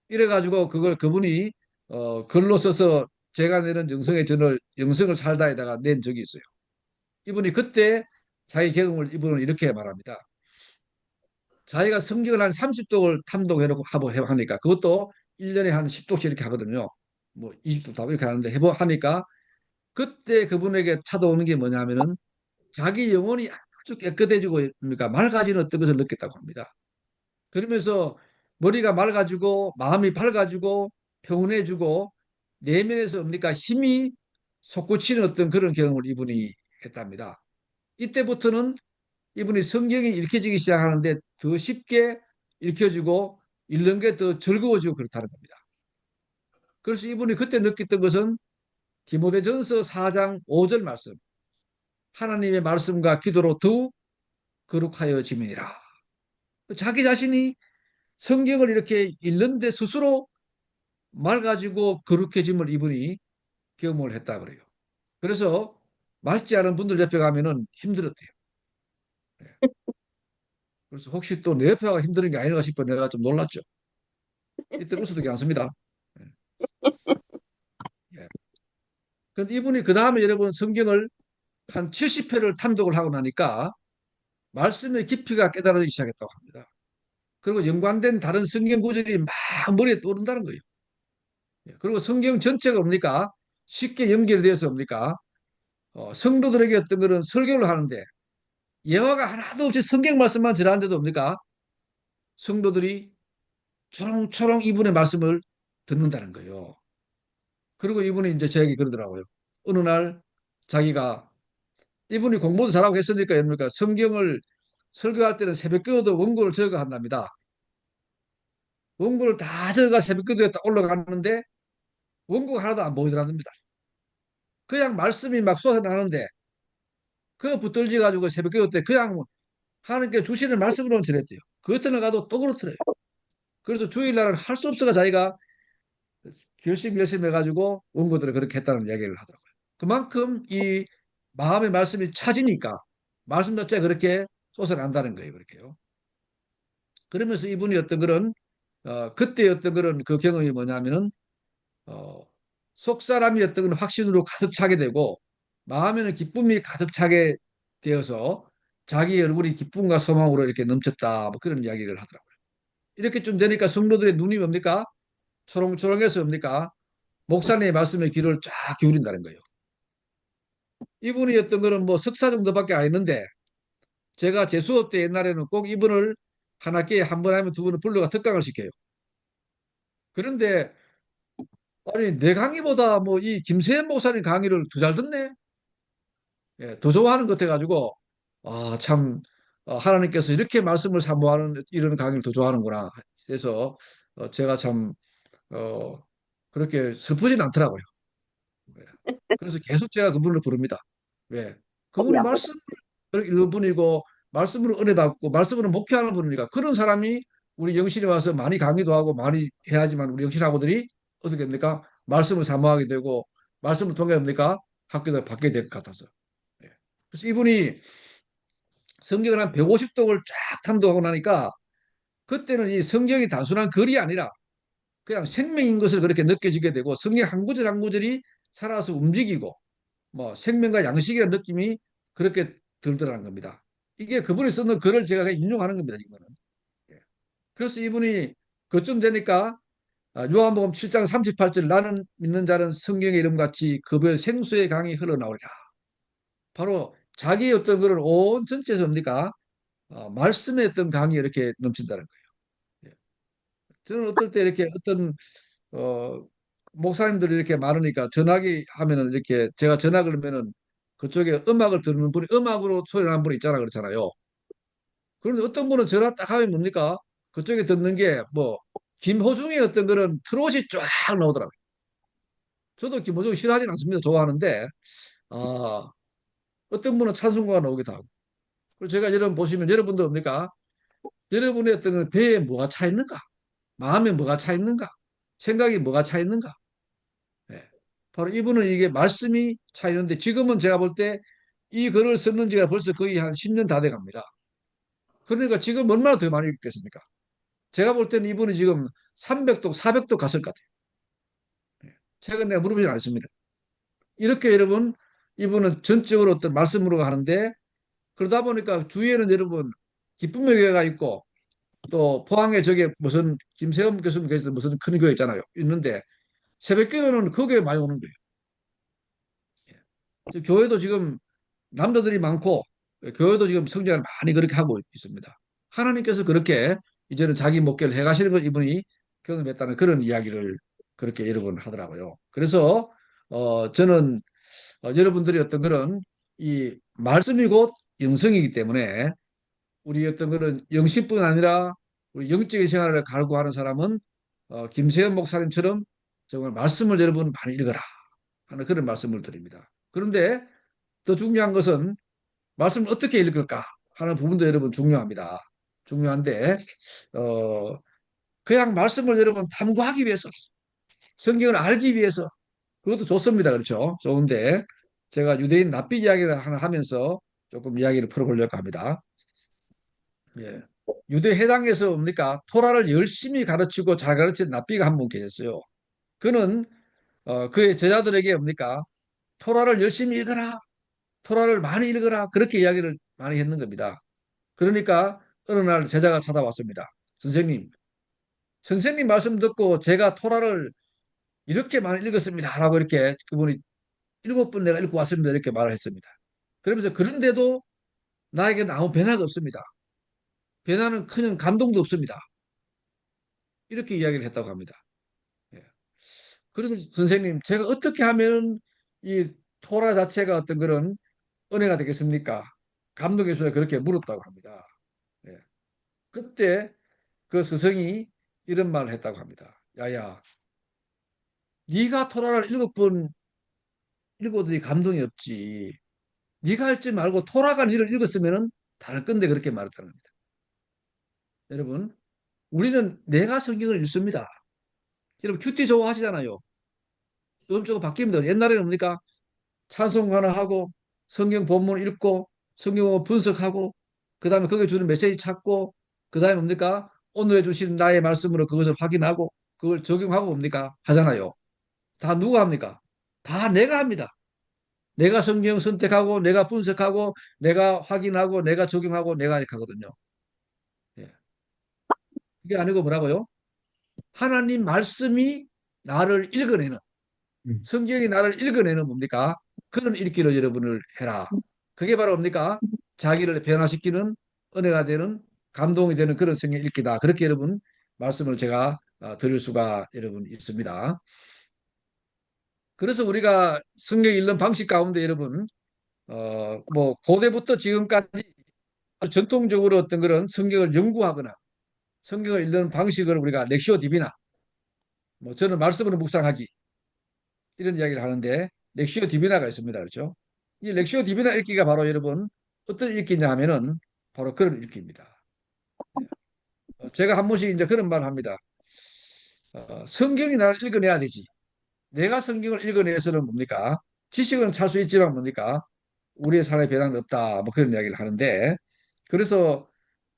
이래가지고 그걸 그분이 글로 써서 제가 내는 영성의 전을 영성을 살다에다가 낸 적이 있어요. 이분이 그때 자기 경험을 이분은 이렇게 말합니다. 자기가 성경을 한 30독을 탐독해놓고 하니까 그것도 1년에 한 10독씩 이렇게 하거든요. 뭐 20독 다 이렇게 하는데 하니까 그때 그분에게 찾아오는 게 뭐냐면은 자기 영혼이 아주 깨끗해지고 그러니까 맑아지는 어떤 것을 느꼈다고 합니다. 그러면서 머리가 맑아지고 마음이 밝아지고 평온해지고 내면에서 뭡니까 힘이 솟구치는 어떤 그런 경험을 이분이 했답니다. 이때부터는 이분이 성경이 읽혀지기 시작하는데 더 쉽게 읽혀지고 읽는 게 더 즐거워지고 그렇다는 겁니다. 그래서 이분이 그때 느꼈던 것은 디모데전서 4장 5절 말씀 하나님의 말씀과 기도로 더욱 거룩하여 지민이라. 자기 자신이 성경을 이렇게 읽는데 스스로 맑아지고 거룩해짐을 이분이 경험을 했다 그래요. 그래서 맑지 않은 분들 옆에 가면은 힘들었대요. 그래서 혹시 또 내 옆에 가 힘든 게 아닌가 싶어 내가 좀 놀랐죠. 이때 웃어도 않습니다. 예. 그런데 이분이 그 다음에 여러분 성경을 한 70회를 탐독을 하고 나니까 말씀의 깊이가 깨달아지기 시작했다고 합니다. 그리고 연관된 다른 성경 구절이 막 머리에 떠오른다는 거예요. 예. 그리고 성경 전체가 뭡니까? 쉽게 연결되어서 뭡니까? 성도들에게 어떤 그런 설교를 하는데 예화가 하나도 없이 성경 말씀만 전하는데도 뭡니까? 성도들이 초롱초롱 이분의 말씀을 듣는다는 거예요. 그리고 이분이 이제 저에게 그러더라고요. 어느 날 자기가 이분이 공부도 잘하고 했으니까 뭡니까? 성경을 설교할 때는 새벽기도도 원고를 적어한답니다. 원고를 다 적어가 새벽기도에 딱 올라갔는데 원고가 하나도 안 보이더랍니다. 그냥 말씀이 막 쏟아나는데 그거 붙들지 가지고 새벽기도 때 그냥 하나님께 주시는 말씀으로만 전했대요. 그 어떤 날 가도 또 그렇더래요. 그래서 주일날은 할 수 없어가 자기가 열심히 해가지고 원고들을 그렇게 했다는 이야기를 하더라고요. 그만큼 이 마음의 말씀이 차지니까 말씀 자체가 그렇게 솟아난다는 거예요. 그렇게요. 그러면서 이분이 어떤 그런 그때 어떤 그런 그 경험이 뭐냐면은 어, 속 사람이 어떤 그런 확신으로 가득 차게 되고 마음에는 기쁨이 가득 차게 되어서 자기 얼굴이 기쁨과 소망으로 이렇게 넘쳤다. 뭐 그런 이야기를 하더라고요. 이렇게 좀 되니까 성도들의 눈이 뭡니까? 초롱초롱해서 뭡니까? 목사님의 말씀에 귀를 쫙 기울인다는 거예요. 이분이 어떤 거는 뭐 석사 정도밖에 안 했는데 제가 제 수업 때 옛날에는 꼭 이분을 한 학기에 한 번 하면 두 번을 불러가 특강을 시켜요. 그런데 아니 내 강의보다 뭐 이 김세현 목사님 강의를 더 잘 듣네. 예, 더 좋아하는 것 같아가지고 참 하나님께서 이렇게 말씀을 사모하는 이런 강의를 더 좋아하는구나. 그래서 제가 참 어, 그렇게 슬프진 않더라고요. 예. 그래서 계속 제가 그분을 부릅니다. 왜? 그분이 말씀을 읽는 분이고 말씀으로 은혜 받고 말씀으로 목회하는 분이니까 그런 사람이 우리 영신이 와서 많이 강의도 하고 많이 해야지만 우리 영신하고들이 어떻게 됩니까? 말씀을 사모하게 되고 말씀을 통해 됩니까? 학교도 받게 될 것 같아서. 예. 그래서 이분이 성경을 한 150독을 쫙 탐독하고 나니까 그때는 이 성경이 단순한 글이 아니라 그냥 생명인 것을 그렇게 느껴지게 되고 성경 한 구절 한 구절이 살아서 움직이고 뭐 생명과 양식이라는 느낌이 그렇게 들더라는 겁니다. 이게 그분이 쓰는 글을 제가 그냥 인용하는 겁니다. 이거는. 예. 그래서 이분이 그쯤 되니까 요한복음 7장 38절 나는 믿는 자는 성경의 이름같이 그의 생수의 강이 흘러나오리라. 바로 자기의 어떤 그런 온 전체에서 뭡니까? 말씀의 어떤 강이 이렇게 넘친다는 거예요. 예. 저는 어떨 때 이렇게 어떤 어, 목사님들이 이렇게 많으니까 전화기 하면은 이렇게 제가 전화 걸면은 그쪽에 음악을 들는 분이 음악으로 소리나는 분이 있잖아 그렇잖아요. 그런데 어떤 분은 전화 딱 하면 뭡니까? 그쪽에 듣는 게 뭐 김호중의 어떤 그런 트롯이 쫙 나오더라고요. 저도 김호중 싫어하진 않습니다. 좋아하는데 아, 어떤 분은 찬송가가 나오기도 하고. 그리고 제가 여러분 보시면 여러분도 뭡니까? 여러분의 어떤 그 배에 뭐가 차 있는가? 마음에 뭐가 차 있는가? 생각이 뭐가 차 있는가? 예. 바로 이분은 이게 말씀이 차 있는데 지금은 제가 볼 때 이 글을 썼는 지가 벌써 거의 한 10년 다 돼 갑니다. 그러니까 지금 얼마나 더 많이 읽겠습니까? 제가 볼 때는 이분이 지금 300독, 400독 갔을 것 같아요. 예. 최근 내가 물어보진 않습니다. 이렇게 여러분, 이분은 전적으로 어떤 말씀으로 하는데 그러다 보니까 주위에는 여러분 기쁨의 교회가 있고 또 포항에 저게 무슨 김세엄 교수님 계시던 무슨 큰 교회 있잖아요. 있는데 새벽 기도는 그 교회 많이 오는 거예요. 예. 교회도 지금 남자들이 많고 교회도 지금 성장을 많이 그렇게 하고 있습니다. 하나님께서 그렇게 이제는 자기 목회를 해가시는 걸 이분이 경험했다는 그런 이야기를 그렇게 여러 분 하더라고요. 그래서 저는 여러분들이 어떤 그런 이 말씀이 곧 영성이기 때문에 우리 어떤 그런 영신뿐 아니라 우리 영적인 생활을 갈구하는 사람은 김세현 목사님처럼 정말 말씀을 여러분 많이 읽어라 하는 그런 말씀을 드립니다. 그런데 더 중요한 것은 말씀을 어떻게 읽을까 하는 부분도 여러분 중요합니다. 중요한데 그냥 말씀을 여러분 탐구하기 위해서 성경을 알기 위해서 그것도 좋습니다. 그렇죠? 좋은데 제가 유대인 납비 이야기를 하나 하면서 조금 이야기를 풀어보려고 합니다. 예. 유대 해당에서 뭡니까? 토라를 열심히 가르치고 잘 가르친 납비가 한 분 계셨어요. 그는 그의 제자들에게 뭡니까? 토라를 열심히 읽어라. 토라를 많이 읽어라. 그렇게 이야기를 많이 했는 겁니다. 그러니까 어느 날 제자가 찾아왔습니다. 선생님, 선생님 말씀 듣고 제가 토라를 이렇게 많이 읽었습니다. 라고 이렇게 그분이 7번 내가 읽고 왔습니다. 이렇게 말을 했습니다. 그러면서 그런데도 나에게는 아무 변화가 없습니다. 변화는 그냥 감동도 없습니다. 이렇게 이야기를 했다고 합니다. 예. 그래서 선생님, 제가 어떻게 하면 이 토라 자체가 어떤 그런 은혜가 되겠습니까? 감독의 수에 그렇게 물었다고 합니다. 예. 그때 그 스승이 이런 말을 했다고 합니다. 야야, 네가 토라를 7번 읽어도 네 감동이 없지. 네가 할지 말고 토라가 니를 읽었으면은 다를 건데 그렇게 말했다는 겁니다. 여러분, 우리는 내가 성경을 읽습니다. 여러분 큐티 좋아하시잖아요. 요즘 조금 바뀝니다. 옛날에는 뭡니까? 찬송 하나 하고 성경 본문 읽고 성경 분석하고 그다음에 거기에 주는 메시지 찾고 그다음에 뭡니까? 오늘 해주신 나의 말씀으로 그것을 확인하고 그걸 적용하고 뭡니까? 하잖아요. 다 누가 합니까? 다 내가 합니다. 내가 성경 선택하고 내가 분석하고 내가 확인하고 내가 적용하고 내가 이렇게 하거든요. 예. 그게 아니고 뭐라고요? 하나님 말씀이 나를 읽어내는 성경이 나를 읽어내는 뭡니까? 그런 읽기를 여러분을 해라. 그게 바로 뭡니까? 자기를 변화시키는 은혜가 되는 감동이 되는 그런 성경 읽기다. 그렇게 여러분 말씀을 제가 드릴 수가 여러분 있습니다. 그래서 우리가 성경 읽는 방식 가운데 여러분 뭐 고대부터 지금까지 전통적으로 어떤 그런 성경을 연구하거나 성경을 읽는 방식을 우리가 렉시오 디비나 뭐 저는 말씀으로 묵상하기 이런 이야기를 하는데 렉시오 디비나가 있습니다. 그렇죠? 이 렉시오 디비나 읽기가 바로 여러분 어떤 읽기냐 하면은 바로 그런 읽기입니다. 제가 한 번씩 이제 그런 말을 합니다. 성경이 나를 읽어내야 되지. 내가 성경을 읽어내서는 뭡니까? 지식은 찰 수 있지만 뭡니까? 우리의 삶에 배당은 없다. 뭐 그런 이야기를 하는데, 그래서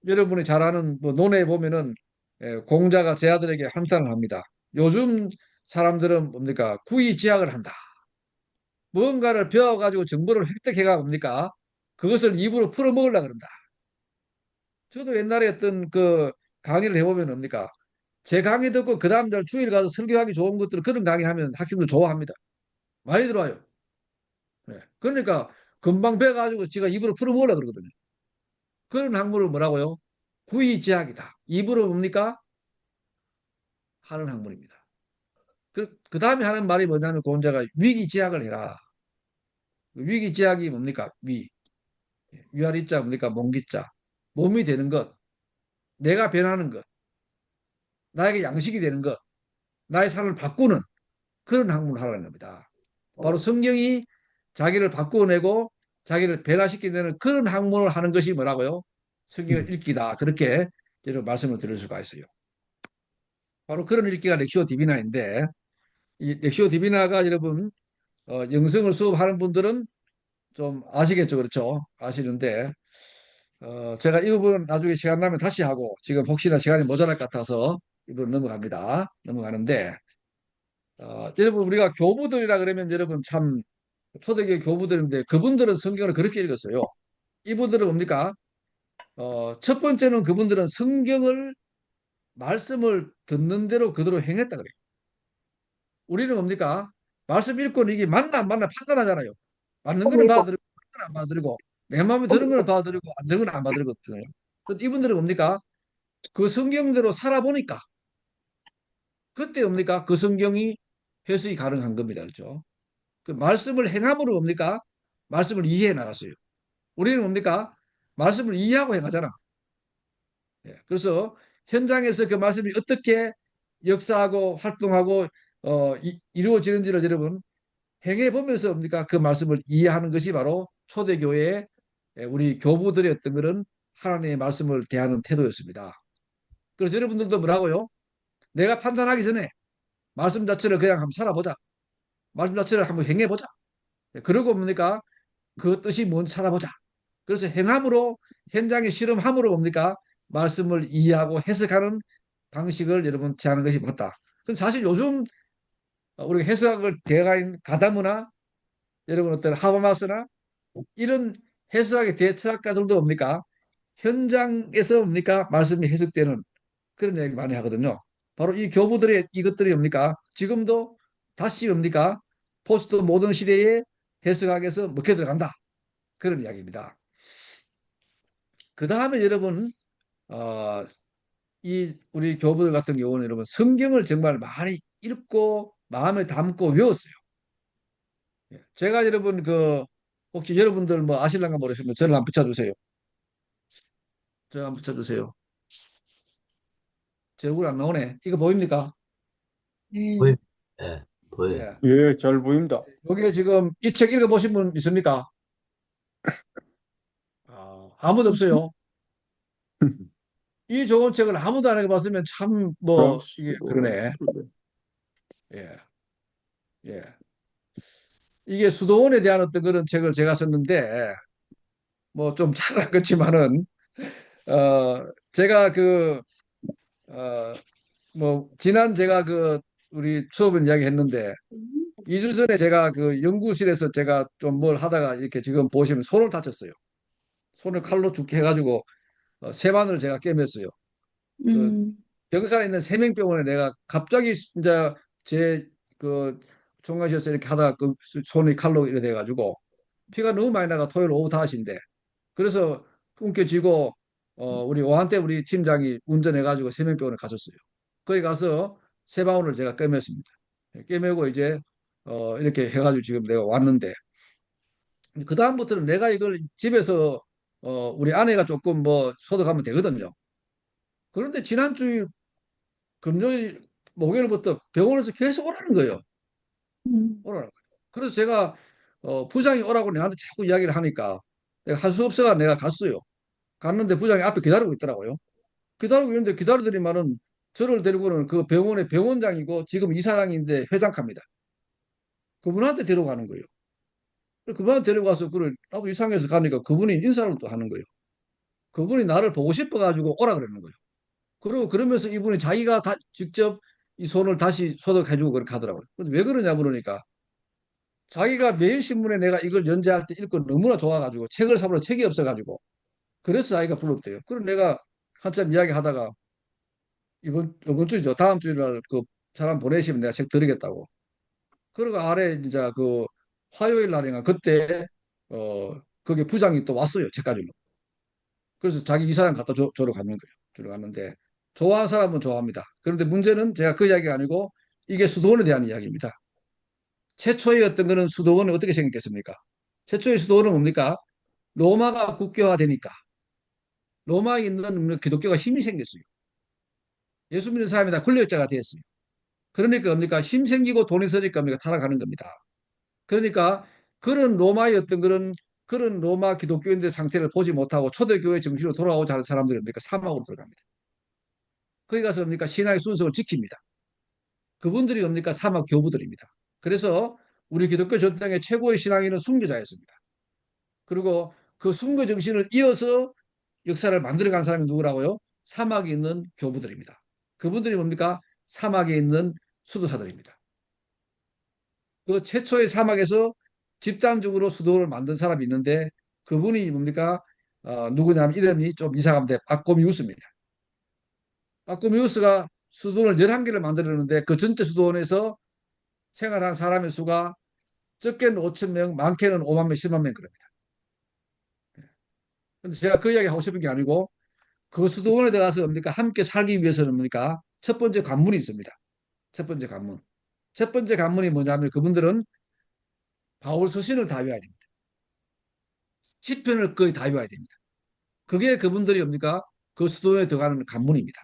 여러분이 잘 아는 뭐 논에 보면은 공자가 제 아들에게 한탄을 합니다. 요즘 사람들은 뭡니까? 구의지학을 한다. 뭔가를 배워가지고 정보를 획득해가 뭡니까? 그것을 입으로 풀어먹으려고 그런다. 저도 옛날에 어떤 그 강의를 해보면 뭡니까? 제 강의 듣고 그 다음날 주일 가서 설교하기 좋은 것들 그런 강의 하면 학생들 좋아합니다. 많이 들어와요. 네. 그러니까 금방 배워가지고 지가 입으로 풀어먹으려고 그러거든요. 그런 학문을 뭐라고요? 구의지학이다. 입으로 뭡니까? 하는 학문입니다. 그 다음에 하는 말이 뭐냐면 고자가 위기지학을 해라. 위기지학이 뭡니까? 위아래자 뭡니까? 몸기자. 몸이 되는 것, 내가 변하는 것, 나에게 양식이 되는 것, 나의 삶을 바꾸는 그런 학문을 하라는 겁니다. 바로 성경이 자기를 바꾸어내고 자기를 변화시키는 그런 학문을 하는 것이 뭐라고요? 성경을 읽기다. 그렇게 여러분 말씀을 드릴 수가 있어요. 바로 그런 읽기가 렉시오 디비나인데 이 렉시오 디비나가 여러분 영성을 수업하는 분들은 좀 아시겠죠, 그렇죠? 아시는데 제가 이 부분 나중에 시간 나면 다시 하고 지금 혹시나 시간이 모자랄 것 같아서 이 부분 넘어갑니다. 넘어가는데 여러분 우리가 교부들이라 그러면 여러분 참 초대교회 교부들인데 그분들은 성경을 그렇게 읽었어요. 이분들은 뭡니까? 첫 번째는 그분들은 성경을 말씀을 듣는 대로 그대로 행했다 그래요. 우리는 뭡니까? 말씀 읽고는 이게 맞나 안 맞나 판단하잖아요. 맞는 거는 받아들이고, 맞는 거는 안 받아들이고, 내 마음에 드는 거는 받아들이고, 안 되는 건 안 받아들이거든요. 그런데 이분들은 뭡니까? 그 성경대로 살아보니까, 그때 뭡니까? 그 성경이 해석이 가능한 겁니다. 그렇죠? 그 말씀을 행함으로 뭡니까? 말씀을 이해해 나갔어요. 우리는 뭡니까? 말씀을 이해하고 행하잖아. 예, 그래서 현장에서 그 말씀이 어떻게 역사하고 활동하고 이루어지는지를 여러분 행해 보면서 뭡니까? 그 말씀을 이해하는 것이 바로 초대교회의 우리 교부들의 어떤 그런 하나님의 말씀을 대하는 태도였습니다. 그래서 여러분들도 뭐라고요? 내가 판단하기 전에 말씀 자체를 그냥 한번 살아보자. 말씀 자체를 한번 행해보자. 그러고 뭡니까? 그 뜻이 뭔지 찾아보자. 그래서 행함으로 현장에 실험함으로 뭡니까? 말씀을 이해하고 해석하는 방식을 여러분 취하는 것이 맞다. 그건 사실 요즘 우리가 해석을 대가인 가다무나 여러분 어떤 하버마스나 이런 해석학의 대철학자들도 뭡니까? 현장에서 뭡니까? 말씀이 해석되는 그런 얘기 많이 하거든요. 바로 이 교부들의 이것들이 뭡니까? 지금도 다시 뭡니까? 포스트 모던 시대의 해석학에서 먹혀 들어간다. 그런 이야기입니다. 그 다음에 여러분, 어, 이 우리 교부들 같은 경우는 여러분 성경을 정말 많이 읽고 마음에 담고 외웠어요. 예. 제가 여러분 혹시 여러분들 뭐 아실랑가 모르시면 저를 한번 붙여주세요. 저 한번 붙여주세요. 제 얼굴 안 나오네. 이거 보입니까? 네. 보임, 예, 보여요. 예. 예, 잘 보입니다. 여기 지금 이 책 읽어보신 분 있습니까? 아무도 없어요. 이 좋은 책을 아무도 안 읽어봤으면 참 뭐 이게 그러네. 예, 예. 이게 수도원에 대한 어떤 그런 책을 제가 썼는데 뭐 좀 잘한 것지만은 제가 어, 뭐 지난 제가 우리 수업은 이야기했는데 2주 전에 제가 그 연구실에서 제가 좀 뭘 하다가 이렇게 지금 보시면 손을 다쳤어요. 손을 칼로 죽게 해가지고 세반을 제가 꿰맸어요. 그 음, 병사에 있는 세명병원에 내가 갑자기 이제 제그 총괄실에서 이렇게 하다가 그 손이 칼로 이래 돼가지고 피가 너무 많이 나가 토요일 오후 5시인데 그래서 끊겨지고 우리 오한때 우리 팀장이 운전해가지고 세명병원에 가셨어요. 거기 가서 세 방울을 제가 꿰맸습니다. 꿰매고 이제 이렇게 해가지고 지금 내가 왔는데 그 다음부터는 내가 이걸 집에서 우리 아내가 조금 뭐 소독하면 되거든요. 그런데 지난주 금요일 목요일부터 병원에서 계속 오라는 거예요. 오라는 거예요. 그래서 제가 부장이 오라고 내한테 자꾸 이야기를 하니까 내가 할 수 없어가 내가 갔어요. 갔는데 부장이 앞에 기다리고 있더라고요. 기다리고 있는데 기다리더니만은 저를 데리고는 그 병원의 병원장이고 지금 이사장인데 회장갑니다. 그분한테 데려가는 거예요. 그분한테 데려가서 그걸 나도 이상해서 가니까 그분이 인사를 또 하는 거예요. 그분이 나를 보고 싶어 가지고 오라 그러는 거예요. 그리고 그러면서 이분이 자기가 직접 이 손을 다시 소독해주고 그렇게 하더라고요. 근데 왜 그러냐 물으니까 자기가 매일신문에 내가 이걸 연재할 때 읽고 너무나 좋아가지고 책을 사보려 책이 없어가지고 그래서 자기가 불렀대요. 그럼 내가 한참 이야기하다가 이번 주죠. 다음 주일 그 사람 보내시면 내가 책 드리겠다고. 그리고 아래 이제 그 화요일 날인가 그때 거기 부장이 또 왔어요. 책 가지고. 그래서 자기 이사장 갖다 줘러 갔는 거예요. 주러 갔는데 좋아하는 사람은 좋아합니다. 그런데 문제는 제가 그 이야기가 아니고 이게 수도원에 대한 이야기입니다. 최초의 어떤 거는 수도원이 어떻게 생겼겠습니까? 최초의 수도원은 뭡니까? 로마가 국교화되니까 로마에 있는 기독교가 힘이 생겼어요. 예수 믿는 사람이 다 권력자가 되었어요. 그러니까 뭡니까? 힘 생기고 돈이 서니까 뭡니까? 타락하는 겁니다. 그러니까 그런 로마의 어떤 그런 로마 기독교인들 상태를 보지 못하고 초대교회 정신으로 돌아오자 하는 사람들이 뭡니까? 사막으로 들어갑니다. 거기 가서 뭡니까? 신앙의 순서를 지킵니다. 그분들이 뭡니까? 사막 교부들입니다. 그래서 우리 기독교 전통의 최고의 신앙인은 순교자였습니다. 그리고 그 순교 정신을 이어서 역사를 만들어간 사람이 누구라고요? 사막에 있는 교부들입니다. 그분들이 뭡니까? 사막에 있는 수도사들입니다. 그 최초의 사막에서 집단적으로 수도를 만든 사람이 있는데 그분이 뭡니까? 누구냐면 이름이 좀 이상한데 바꼬미우스입니다. 바꼬미우스가 수도원을 11개를 만들었는데 그 전체 수도원에서 생활한 사람의 수가 적게는 5천 명, 많게는 5만 명, 10만 명 그럽니다. 근데 제가 그 이야기 하고 싶은 게 아니고 그 수도원에 들어가서 뭡니까? 함께 살기 위해서는 뭡니까? 첫 번째 관문이 있습니다. 첫 번째 관문. 첫 번째 관문이 뭐냐면 그분들은 바울 서신을 다 외워야 됩니다. 시편을 거의 다 외워야 됩니다. 그게 그분들이 뭡니까? 그 수도에 들어가는 관문입니다.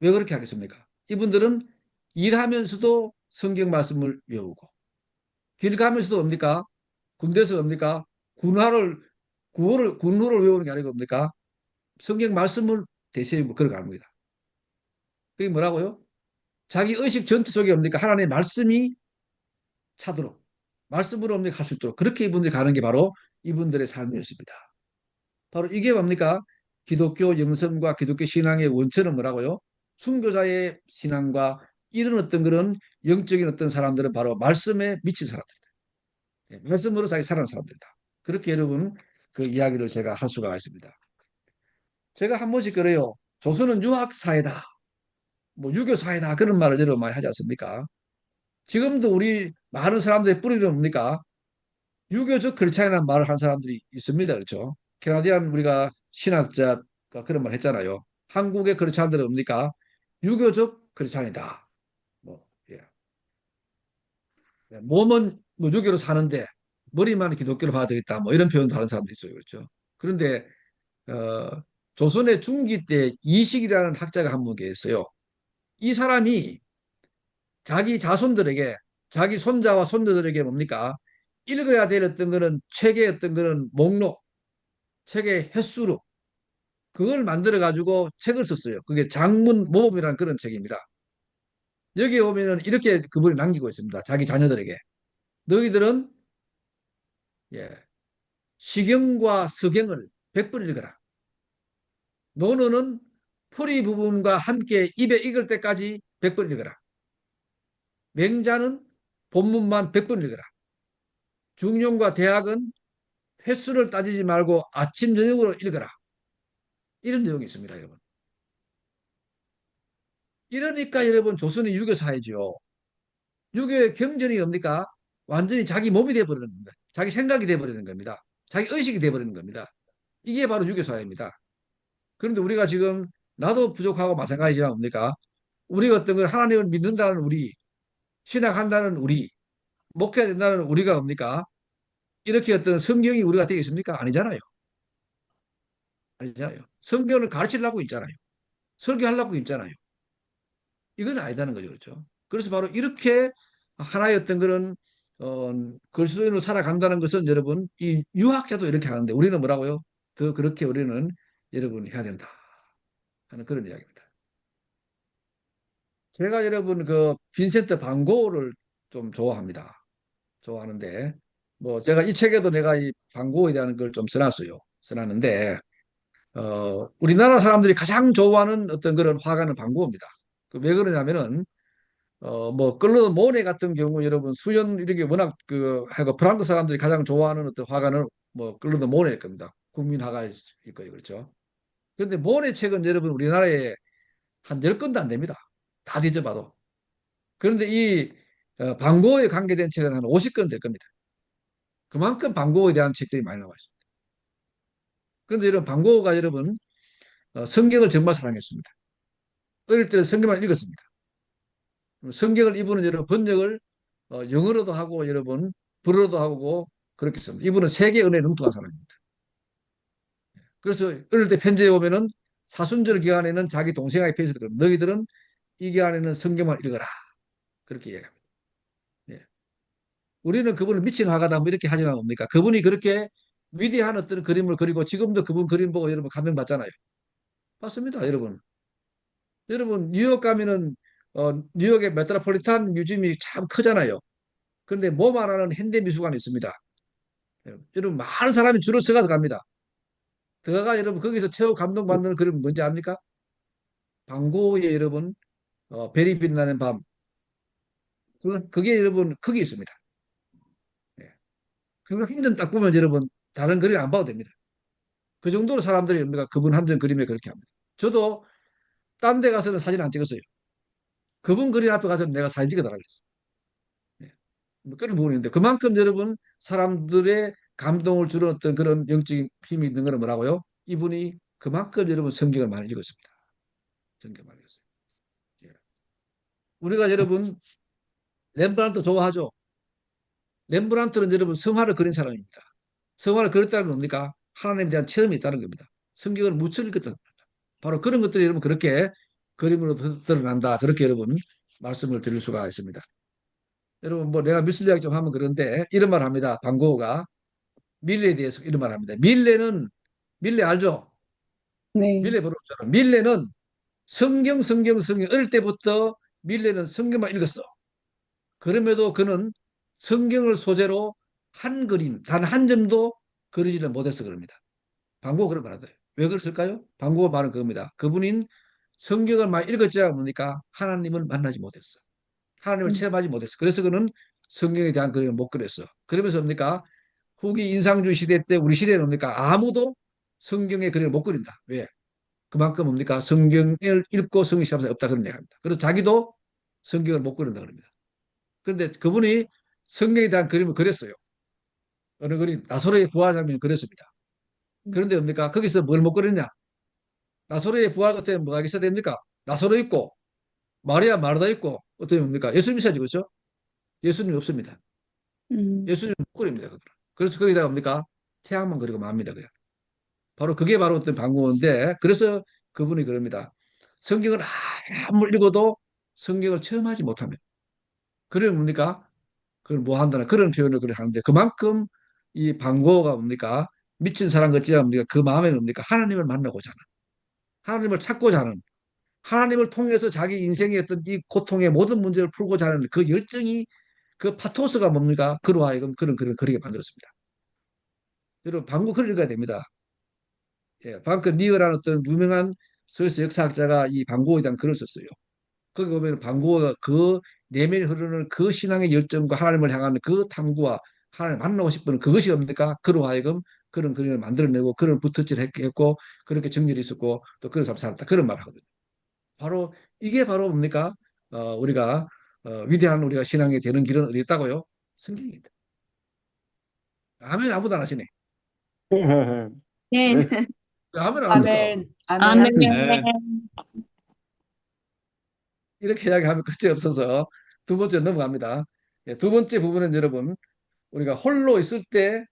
왜 그렇게 하겠습니까? 이분들은 일하면서도 성경 말씀을 외우고 길 가면서도 뭡니까? 군대에서 뭡니까? 군화를 군호를 외우는 게 아니고 뭡니까? 성경 말씀을 대신에 걸어가는 겁니다. 그게 뭐라고요? 자기 의식 전체 속에 뭡니까? 하나님의 말씀이 차도록 말씀으로 뭡니까? 할 수 있도록 그렇게 이분들이 가는 게 바로 이분들의 삶이었습니다. 바로 이게 뭡니까? 기독교 영성과 기독교 신앙의 원천은 뭐라고요? 순교자의 신앙과 이런 어떤 그런 영적인 어떤 사람들은 바로 말씀에 미친 사람들이다. 예, 말씀으로 자기 살아난 사람들이다. 그렇게 여러분 그 이야기를 제가 할 수가 있습니다. 제가 한 번씩 그래요. 조선은 유학사회다. 뭐 유교사회다. 그런 말을 여러분 많이 하지 않습니까? 지금도 우리 많은 사람들의 뿌리는 뭡니까? 유교적 크리스찬이라는 말을 한 사람들이 있습니다. 그렇죠? 캐나디안 우리가 신학자가 그런 말 했잖아요. 한국의 크리스찬들은 뭡니까? 유교적 크리스찬이다. 뭐, 예. 몸은 뭐 유교로 사는데 머리만 기독교로 받아들였다. 뭐 이런 표현도 하는 사람도 있어요. 그렇죠? 그런데 조선의 중기 때 이식이라는 학자가 한 분 계셨어요. 이 사람이 자기 자손들에게 자기 손자와 손녀들에게 뭡니까? 읽어야 될 어떤 거는 책의 어떤 거는 목록, 책의 횟수로 그걸 만들어 가지고 책을 썼어요. 그게 장문 모범이라는 그런 책입니다. 여기에 오면은 이렇게 그분이 남기고 있습니다. 자기 자녀들에게 너희들은 예, 시경과 서경을 100번 읽어라. 논어는 풀이 부분과 함께 입에 익을 때까지 100번 읽어라. 맹자는 본문만 100번 읽어라. 중용과 대학은 횟수를 따지지 말고 아침 저녁으로 읽어라. 이런 내용이 있습니다, 여러분. 이러니까 여러분 조선이 유교 사회죠. 유교의 경전이 뭡니까? 완전히 자기 몸이 돼버리는 겁니다. 자기 생각이 돼버리는 겁니다. 자기 의식이 돼버리는 겁니다. 이게 바로 유교 사회입니다. 그런데 우리가 지금 나도 부족하고 마찬가지지만 뭡니까? 우리가 어떤 걸 하나님을 믿는다는 우리, 신앙한다는 우리, 목회해야 된다는 우리가 뭡니까? 이렇게 어떤 성경이 우리가 되겠습니까? 아니잖아요. 아니잖아요. 성경을 가르치려고 있잖아요. 설교하려고 있잖아요. 이건 아니다는 거죠. 그렇죠? 그래서 바로 이렇게 하나의 어떤 그런 그리스도인으로 살아간다는 것은 여러분 이 유학자도 이렇게 하는데 우리는 뭐라고요? 더 그렇게 우리는 여러분 해야 된다 하는 그런 이야기입니다. 제가 여러분 그 빈센트 반 고흐를 좀 좋아합니다. 좋아하는데 뭐 제가 이 책에도 내가 이 반 고흐에 대한 걸 좀 써놨어요. 써놨는데 우리나라 사람들이 가장 좋아하는 어떤 그런 화가는 반 고흐입니다. 왜 그러냐면은 뭐 클로드 모네 같은 경우 여러분 수연 이렇게 워낙 그 하고 프랑스 사람들이 가장 좋아하는 어떤 화가는 뭐 클로드 모네일 겁니다. 국민 화가일 거예요. 그렇죠? 그런데 모네 책은 여러분 우리나라에 한 10권도 안 됩니다. 다 뒤져봐도. 그런데 이 방고에 관계된 책은 한 50권 될 겁니다. 그만큼 방고에 대한 책들이 많이 나와 있습니다. 그런데 여러분 방고가 여러분 성경을 정말 사랑했습니다. 어릴 때 성경만 읽었습니다. 성경을 이분은 여러분 번역을 영어로도 하고 여러분 불어로도 하고 그렇게 했습니다. 이분은 세계 은혜에 능통한 사람입니다. 그래서 어릴 때 편지에 보면은 사순절 기간에는 자기 동생에게 편지를 드립니다. 너희들은 이 기간에는 성경만 읽어라. 그렇게 얘기합니다. 예. 우리는 그분을 미친 화가다 뭐 이렇게 하지 않습니까? 그분이 그렇게 위대한 어떤 그림을 그리고 지금도 그분 그림 보고 여러분 감명받잖아요. 맞습니다, 여러분. 여러분 뉴욕 가면은 뉴욕의 메트로폴리탄 뮤지엄이 참 크잖아요. 그런데 뭐만 하는 현대미술관이 있습니다. 여러분 많은 사람이 줄을 서가 갑니다. 들어가 여러분 거기서 최후 감동받는 그림 뭔지 압니까? 방고우의 여러분 별이 빛나는 밤. 그게 여러분 거기 있습니다. 예. 그걸 한 점 딱 보면 여러분 다른 그림 안 봐도 됩니다. 그 정도로 사람들이 뭡니까? 그분 한 점 그림에 그렇게 합니다. 저도 딴 데 가서는 사진 안 찍었어요. 그분 그림 앞에 가서는 내가 사진 찍어달라고 그랬어요. 예. 뭐 그런 부분인데 그만큼 여러분 사람들의 감동을 주는 어떤 그런 영적인 힘이 있는 거는 뭐라고요? 이분이 그만큼 여러분 성경을 많이 읽었습니다. 성경 많이 읽었어요. 예. 우리가 여러분 렘브란트 좋아하죠? 렘브란트는 여러분 성화를 그린 사람입니다. 성화를 그렸다는 건 뭡니까? 하나님에 대한 체험이 있다는 겁니다. 성경을 무척 읽었다. 바로 그런 것들이 여러분 그렇게 그림으로 드러난다. 그렇게 여러분 말씀을 드릴 수가 있습니다. 여러분 뭐 내가 미술 이야기 좀 하면 그런데 이런 말 합니다. 반 고흐가 밀레에 대해서 이런 말 합니다. 밀레 알죠? 네. 밀레 부르잖아. 밀레는 성경 어릴 때부터 밀레는 성경만 읽었어. 그럼에도 그는 성경을 소재로 한 그림 단 한 점도 그리지를 못해서 그럽니다. 반 고흐가 그런 말하대요. 왜 그랬을까요? 반 고흐가 말은 그겁니다. 그분인 성경을 많이 읽었지 않습니까? 하나님을 만나지 못했어. 하나님을 음. 체험하지 못했어. 그래서 그는 성경에 대한 그림을 못 그렸어. 그러면서 뭡니까? 후기 인상주의 시대 때 우리 시대는 뭡니까? 아무도 성경의 그림을 못 그린다. 왜? 그만큼 뭡니까? 성경을 읽고 성경 시험에 없다 그런 얘기합니다. 그래서 자기도 성경을 못 그린다 그럽니다. 그런데 그분이 성경에 대한 그림을 그렸어요. 어느 그림? 나사로의 부활 장면을 그렸습니다. 그런데 뭡니까? 거기서 뭘 못 그렸냐? 나사로의 부활 같은 뭐가 있어야 됩니까? 나사로 있고 마리아 마르다 있고 어떻게 뭡니까? 예수님 있어야지 그렇죠? 예수님 없습니다. 음. 예수님 못 그립니다. 그래서 거기다가 뭡니까? 태양만 그리고 맙니다. 그냥. 바로 그게 바로 어떤 방법인데 그래서 그분이 그럽니다. 성경을 아무리 읽어도 성경을 체험하지 못하면 그러면 뭡니까? 그걸 뭐 한다는 그런 표현을 그렇게 하는데 그만큼 이 방고가 뭡니까? 미친 사람 같지 않습니까? 그 마음에는 뭡니까? 하나님을 만나고자 하는 하나님을 찾고자 하는 하나님을 통해서 자기 인생의 어떤 이 고통의 모든 문제를 풀고자 하는 그 열정이 그 파토스가 뭡니까? 그로 하여금 그런 그리게 만들었습니다. 여러분 방구 글을 읽어야 됩니다. 예, 방크 니어라는 어떤 유명한 스위스 역사학자가 이 방고에 대한 글을 썼어요. 거기 보면 방고가 그 내면에 흐르는 그 신앙의 열정과 하나님을 향하는 그 탐구와 하나님을 만나고 싶은 그것이 뭡니까? 그로 하여금 그런 그림을 만들어내고 그런 붓터치를 했고 그렇게 정렬이 있었고 또 그런 사람 살았다. 그런 말을 하거든요. 바로 이게 바로 뭡니까? 우리가 위대한 우리가 신앙이 되는 길은 어디 있다고요? 성경입니다. 아멘 아무도 안 하시네. 네. 아멘 안 합니까? 아멘, 아멘. 아멘. 네. 이렇게 이야기하면 끝이 없어서 두 번째 넘어갑니다. 예, 두 번째 부분은 여러분 우리가 홀로 있을 때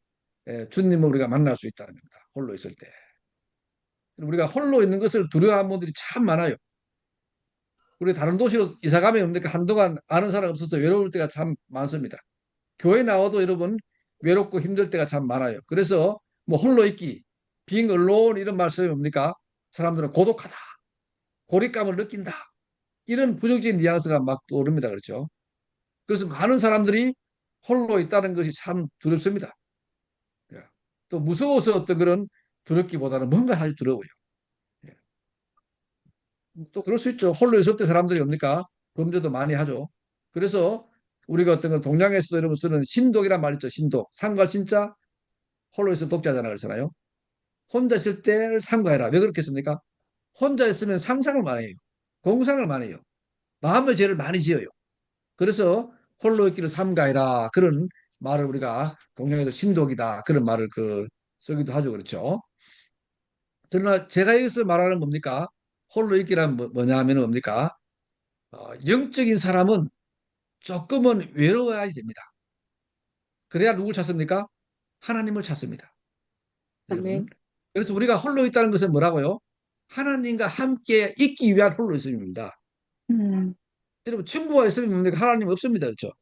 주님을 우리가 만날 수 있다는 겁니다. 홀로 있을 때. 우리가 홀로 있는 것을 두려워하는 분들이 참 많아요. 우리 다른 도시로 이사 가면 한동안 아는 사람 없어서 외로울 때가 참 많습니다. 교회 나와도 여러분 외롭고 힘들 때가 참 많아요. 그래서 뭐 홀로 있기, being alone 이런 말씀이 뭡니까? 사람들은 고독하다. 고립감을 느낀다. 이런 부정적인 뉘앙스가 막 떠오릅니다. 그렇죠? 그래서 많은 사람들이 홀로 있다는 것이 참 두렵습니다. 예. 또 무서워서 어떤 그런 두렵기보다는 뭔가 사실 두려워요. 예. 또 그럴 수 있죠. 홀로 있을 때 사람들이 뭡니까? 범죄도 많이 하죠. 그래서 우리가 어떤 건 동양에서도 여러분 쓰는 신독이란 말 있죠. 신독. 삼가 신자 홀로 있으면 독자잖아 그러잖아요. 혼자 있을 때를 삼가해라. 왜 그렇게 씁니까? 혼자 있으면 상상을 많이 해요. 공상을 많이 해요. 마음의 죄를 많이 지어요. 그래서 홀로 있기를 삼가해라. 그런 말을 우리가 동양에서 신독이다. 그런 말을 쓰기도 하죠. 그렇죠? 그러나 제가 여기서 말하는 뭡니까? 홀로 있기란 뭐냐 하면 뭡니까? 영적인 사람은 조금은 외로워야 됩니다. 그래야 누굴 찾습니까? 하나님을 찾습니다. 여러분. 아멘. 그래서 우리가 홀로 있다는 것은 뭐라고요? 하나님과 함께 있기 위한 홀로 있음입니다. 음, 여러분, 친구가 있으면 뭡니까? 하나님 없습니다. 그렇죠?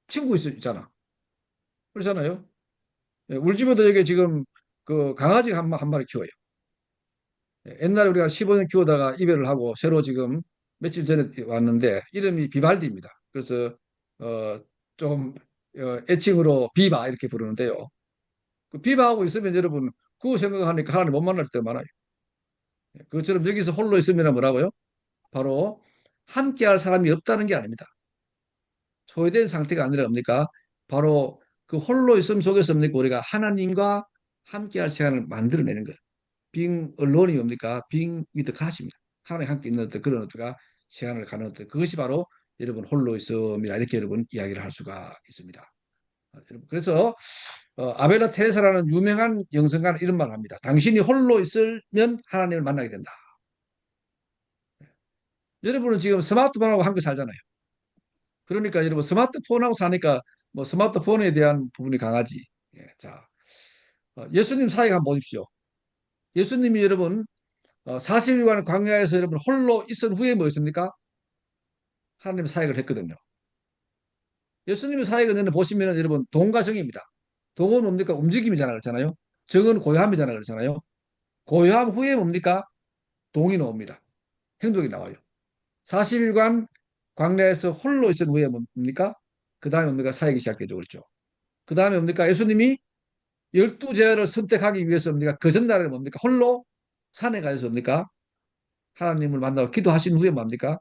친구 있잖아. 그렇잖아요. 예, 우리 집에도 여기 지금 그 강아지 한 마리 키워요. 예, 옛날에 우리가 15년 키우다가 이별을 하고 새로 지금 며칠 전에 왔는데 이름이 비발디입니다. 그래서 어, 좀 애칭으로 비바 이렇게 부르는데요. 그 비바하고 있으면 여러분 그거 생각하니까 하나님 못 만날 때 많아요. 예, 그것처럼 여기서 홀로 있으면 뭐라고요? 바로 함께할 사람이 없다는 게 아닙니다. 소외된 상태가 아니라 뭡니까? 바로 그 홀로 있음 속에서 뭡니까? 우리가 하나님과 함께할 시간을 만들어내는 거예요. being alone이 뭡니까? being with God입니다. 하나님 함께 있는 어떤 그런 어떤 시간을 가는 어떤 그것이 바로 여러분 홀로 있음이라 이렇게 여러분 이야기를 할 수가 있습니다. 여러분 그래서 아벨라 테레사라는 유명한 영성가는 이런 말을 합니다. 당신이 홀로 있으면 하나님을 만나게 된다. 여러분은 지금 스마트폰하고 함께 살잖아요. 그러니까 여러분 스마트폰하고 사니까 뭐 스마트폰에 대한 부분이 강하지. 예, 자, 예수님 사역 한번 보십시오. 예수님이 여러분 40일간 광야에서 여러분 홀로 있은 후에 뭐였습니까? 하나님 사역을 했거든요. 예수님의 사역은 보시면 여러분 동과 정입니다. 동은 뭡니까? 움직임이잖아 그렇잖아요. 정은 고요함이잖아 그렇잖아요. 고요함 후에 뭡니까? 동이 나옵니다. 행동이 나와요. 40일간 광야에서 홀로 있은 후에 뭡니까? 그 다음에 뭡니까? 사역이 시작되죠. 그렇죠. 그 다음에 뭡니까? 예수님이 12제자를 선택하기 위해서 뭡니까? 그 전날에 뭡니까? 홀로 산에 가서 뭡니까? 하나님을 만나고 기도하신 후에 뭡니까?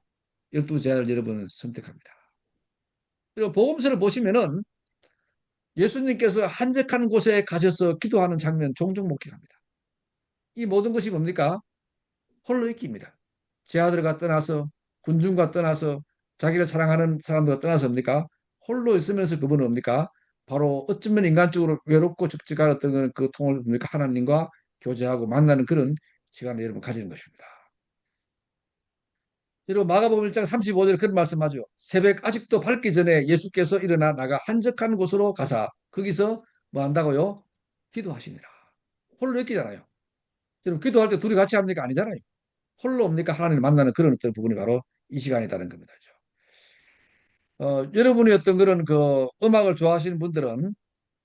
12제자를 여러분 선택합니다. 그리고 복음서를 보시면은 예수님께서 한적한 곳에 가셔서 기도하는 장면 종종 목격합니다. 이 모든 것이 뭡니까? 홀로 있기입니다. 제자들과 떠나서 군중과 떠나서 자기를 사랑하는 사람들과 떠나서 뭡니까? 홀로 있으면서 그분은 뭡니까? 바로 어쩌면 인간적으로 외롭고 적적한 어떤 그 통을 뭡니까? 하나님과 교제하고 만나는 그런 시간을 여러분 가지는 것입니다. 여러분 마가복음 1장 35절에 그런 말씀하죠. 새벽 아직도 밝기 전에 예수께서 일어나 나가 한적한 곳으로 가사 거기서 뭐 한다고요? 기도하시니라. 홀로 있기잖아요. 여러분 기도할 때 둘이 같이 합니까? 아니잖아요. 홀로 옵니까? 하나님을 만나는 그런 어떤 부분이 바로 이 시간이라는 겁니다. 여러분이 어떤 그런 그 음악을 좋아하시는 분들은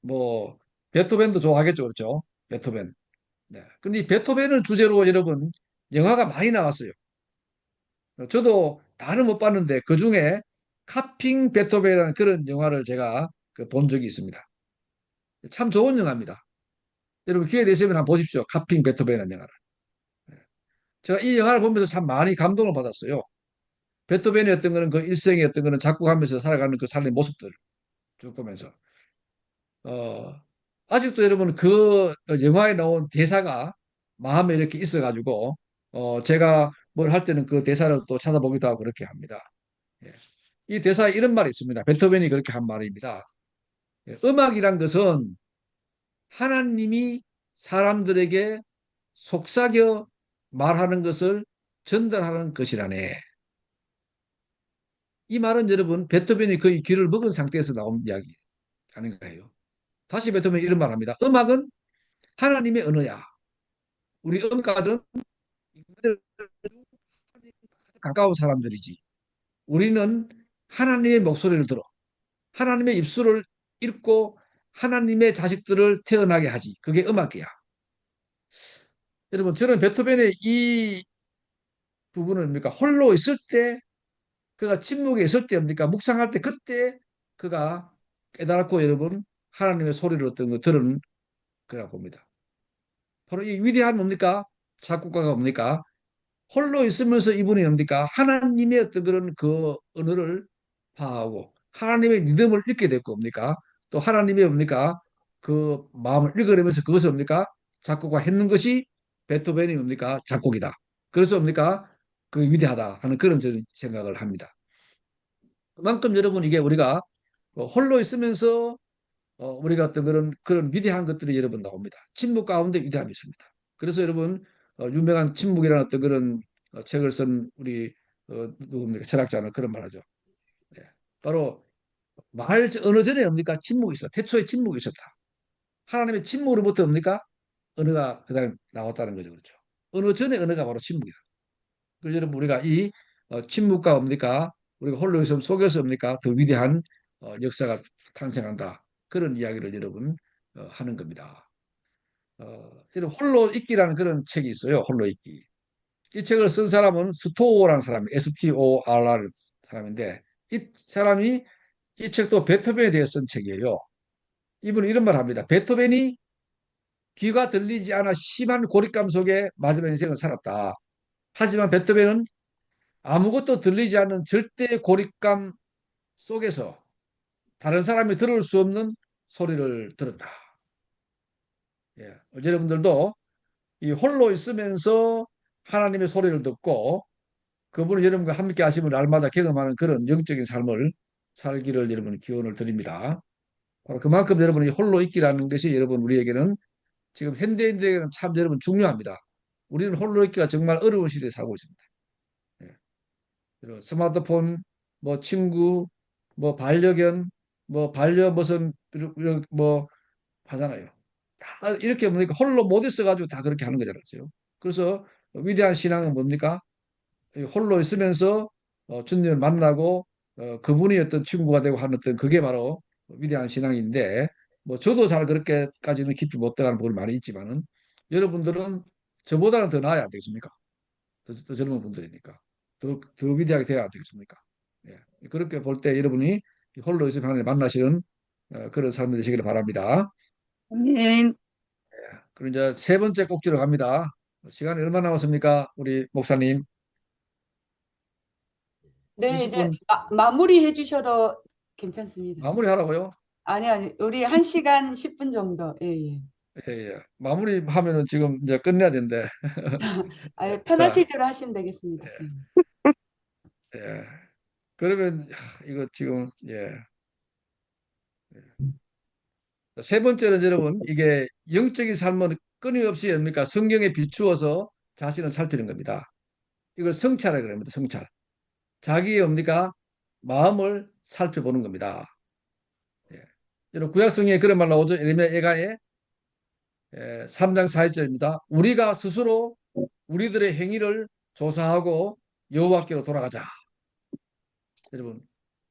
뭐 베토벤도 좋아하겠죠. 그렇죠? 베토벤. 네. 근데 이 베토벤을 주제로 여러분 영화가 많이 나왔어요. 저도 다는 못 봤는데 그 중에 카핑 베토벤이라는 그런 영화를 제가 그본 적이 있습니다. 참 좋은 영화입니다. 여러분 기회 되시면 한번 보십시오. 카핑 베토벤이라는 영화를. 제가 이 영화를 보면서 참 많이 감동을 받았어요. 베토벤이 어떤 거는 그 일생의 어떤 거는 작곡하면서 살아가는 그 삶의 모습들 쭉 보면서 어, 아직도 여러분 그 영화에 나온 대사가 마음에 이렇게 있어가지고 제가 뭘 할 때는 그 대사를 또 찾아보기도 하고 그렇게 합니다. 예. 이 대사에 이런 말이 있습니다. 베토벤이 그렇게 한 말입니다. 예. 음악이란 것은 하나님이 사람들에게 속삭여 말하는 것을 전달하는 것이라네. 이 말은 여러분 베토벤이 거의 귀를 먹은 상태에서 나온 이야기 아닌가 해요. 다시 베토벤이 이런 말합니다. 음악은 하나님의 언어야. 우리 음악가들은 가까운 사람들이지. 우리는 하나님의 목소리를 들어 하나님의 입술을 읽고 하나님의 자식들을 태어나게 하지. 그게 음악이야. 여러분 저는 베토벤의 이 부분은 뭡니까? 홀로 있을 때, 그가 침묵에 있을 때 뭡니까? 묵상할 때 그때 그가 깨달았고 여러분 하나님의 소리를 어떤 거 들은 거라고 봅니다. 바로 이 위대한 뭡니까? 작곡가가 뭡니까? 홀로 있으면서 이분이 뭡니까? 하나님의 어떤 그런 그 언어를 파하고 하나님의 리듬을 읽게 됐고 뭡니까? 또 하나님의 뭡니까? 그 마음을 읽어내면서 그것을 뭡니까? 작곡가 했는 것이 베토벤이 뭡니까? 작곡이다. 그래서 뭡니까? 그 위대하다 하는 그런 저는 생각을 합니다. 그만큼 여러분 이게 우리가 홀로 있으면서 우리가 어떤 그런 위대한 것들이 여러분 나옵니다. 침묵 가운데 위대함이 있습니다. 그래서 여러분 유명한 침묵이라는 어떤 그런 책을 쓴 우리 누굽니까 철학자는 그런 말하죠. 예. 바로 말 어느 전에 뭡니까 침묵이 있어. 태초에 침묵이 있었다. 하나님의 침묵으로부터 뭡니까 언어가 그다음 나왔다는 거죠, 그렇죠? 어느 전에 언어가 바로 침묵이다. 그래서 여러분 우리가 이 침묵과 뭡니까 우리가 홀로 있음 속에서 뭡니까 더 위대한 역사가 탄생한다. 그런 이야기를 여러분 하는 겁니다. 여러분 홀로 있기라는 그런 책이 있어요. 홀로 있기. 이 책을 쓴 사람은 스토어라는 사람이 STORR 사람인데 이 사람이 이 책도 베토벤에 대해 쓴 책이에요. 이분은 이런 말 합니다. 베토벤이 귀가 들리지 않아 심한 고립감 속에 마지막 인생을 살았다. 하지만 베토벤은 아무것도 들리지 않는 절대 고립감 속에서 다른 사람이 들을 수 없는 소리를 들었다. 예. 여러분들도 이 홀로 있으면서 하나님의 소리를 듣고 그분을 여러분과 함께 하심을 날마다 경험하는 그런 영적인 삶을 살기를 여러분 기원을 드립니다. 그만큼 여러분이 홀로 있기라는 것이 여러분 우리에게는 지금 현대인들에게는 참 여러분 중요합니다. 우리는 홀로 있기가 정말 어려운 시대에 살고 있습니다. 예. 스마트폰, 뭐 친구, 뭐 반려견, 뭐 반려 무슨 뭐 하잖아요. 다 이렇게 보니까 홀로 못 있어가지고 다 그렇게 하는 거잖아요. 그래서 위대한 신앙은 뭡니까? 홀로 있으면서 주님을 만나고 그분이 어떤 친구가 되고 하는 어떤 그게 바로 위대한 신앙인데 뭐 저도 잘 그렇게까지는 깊이 못 들어가는 부분이 많이 있지만은 여러분들은 저보다는 더 나아야 되겠습니까? 더 젊은 분들이니까 더 위대하게 돼야 되겠습니까? 예. 그렇게 볼 때 여러분이 홀로 있으면 하나님 만나시는 그런 삶이 되시기를 바랍니다. 아멘. 그리고 이제 세 번째 꼭지로 갑니다. 시간이 얼마나 남았습니까? 우리 목사님. 네, 이제 20분 마무리해 주셔도 괜찮습니다. 마무리하라고요? 아니, 우리 1시간 10분 정도. 예, 예. 예, 예. 마무리하면은 지금 이제 끝내야 되는데. 자, 편하실 대로 하시면 되겠습니다. 예. 예. 그러면 이거 지금 예. 세 번째는 여러분 이게 영적인 삶은 끊임없이 뭡니까 성경에 비추어서 자신을 살피는 겁니다. 이걸 성찰이라고 합니다. 성찰. 자기의 뭡니까 마음을 살펴보는 겁니다. 예. 여러분 구약 성경에 그런 말 나오죠. 예레미야 예가에 3장 4절입니다. 우리가 스스로 우리들의 행위를 조사하고 여호와께로 돌아가자. 여러분,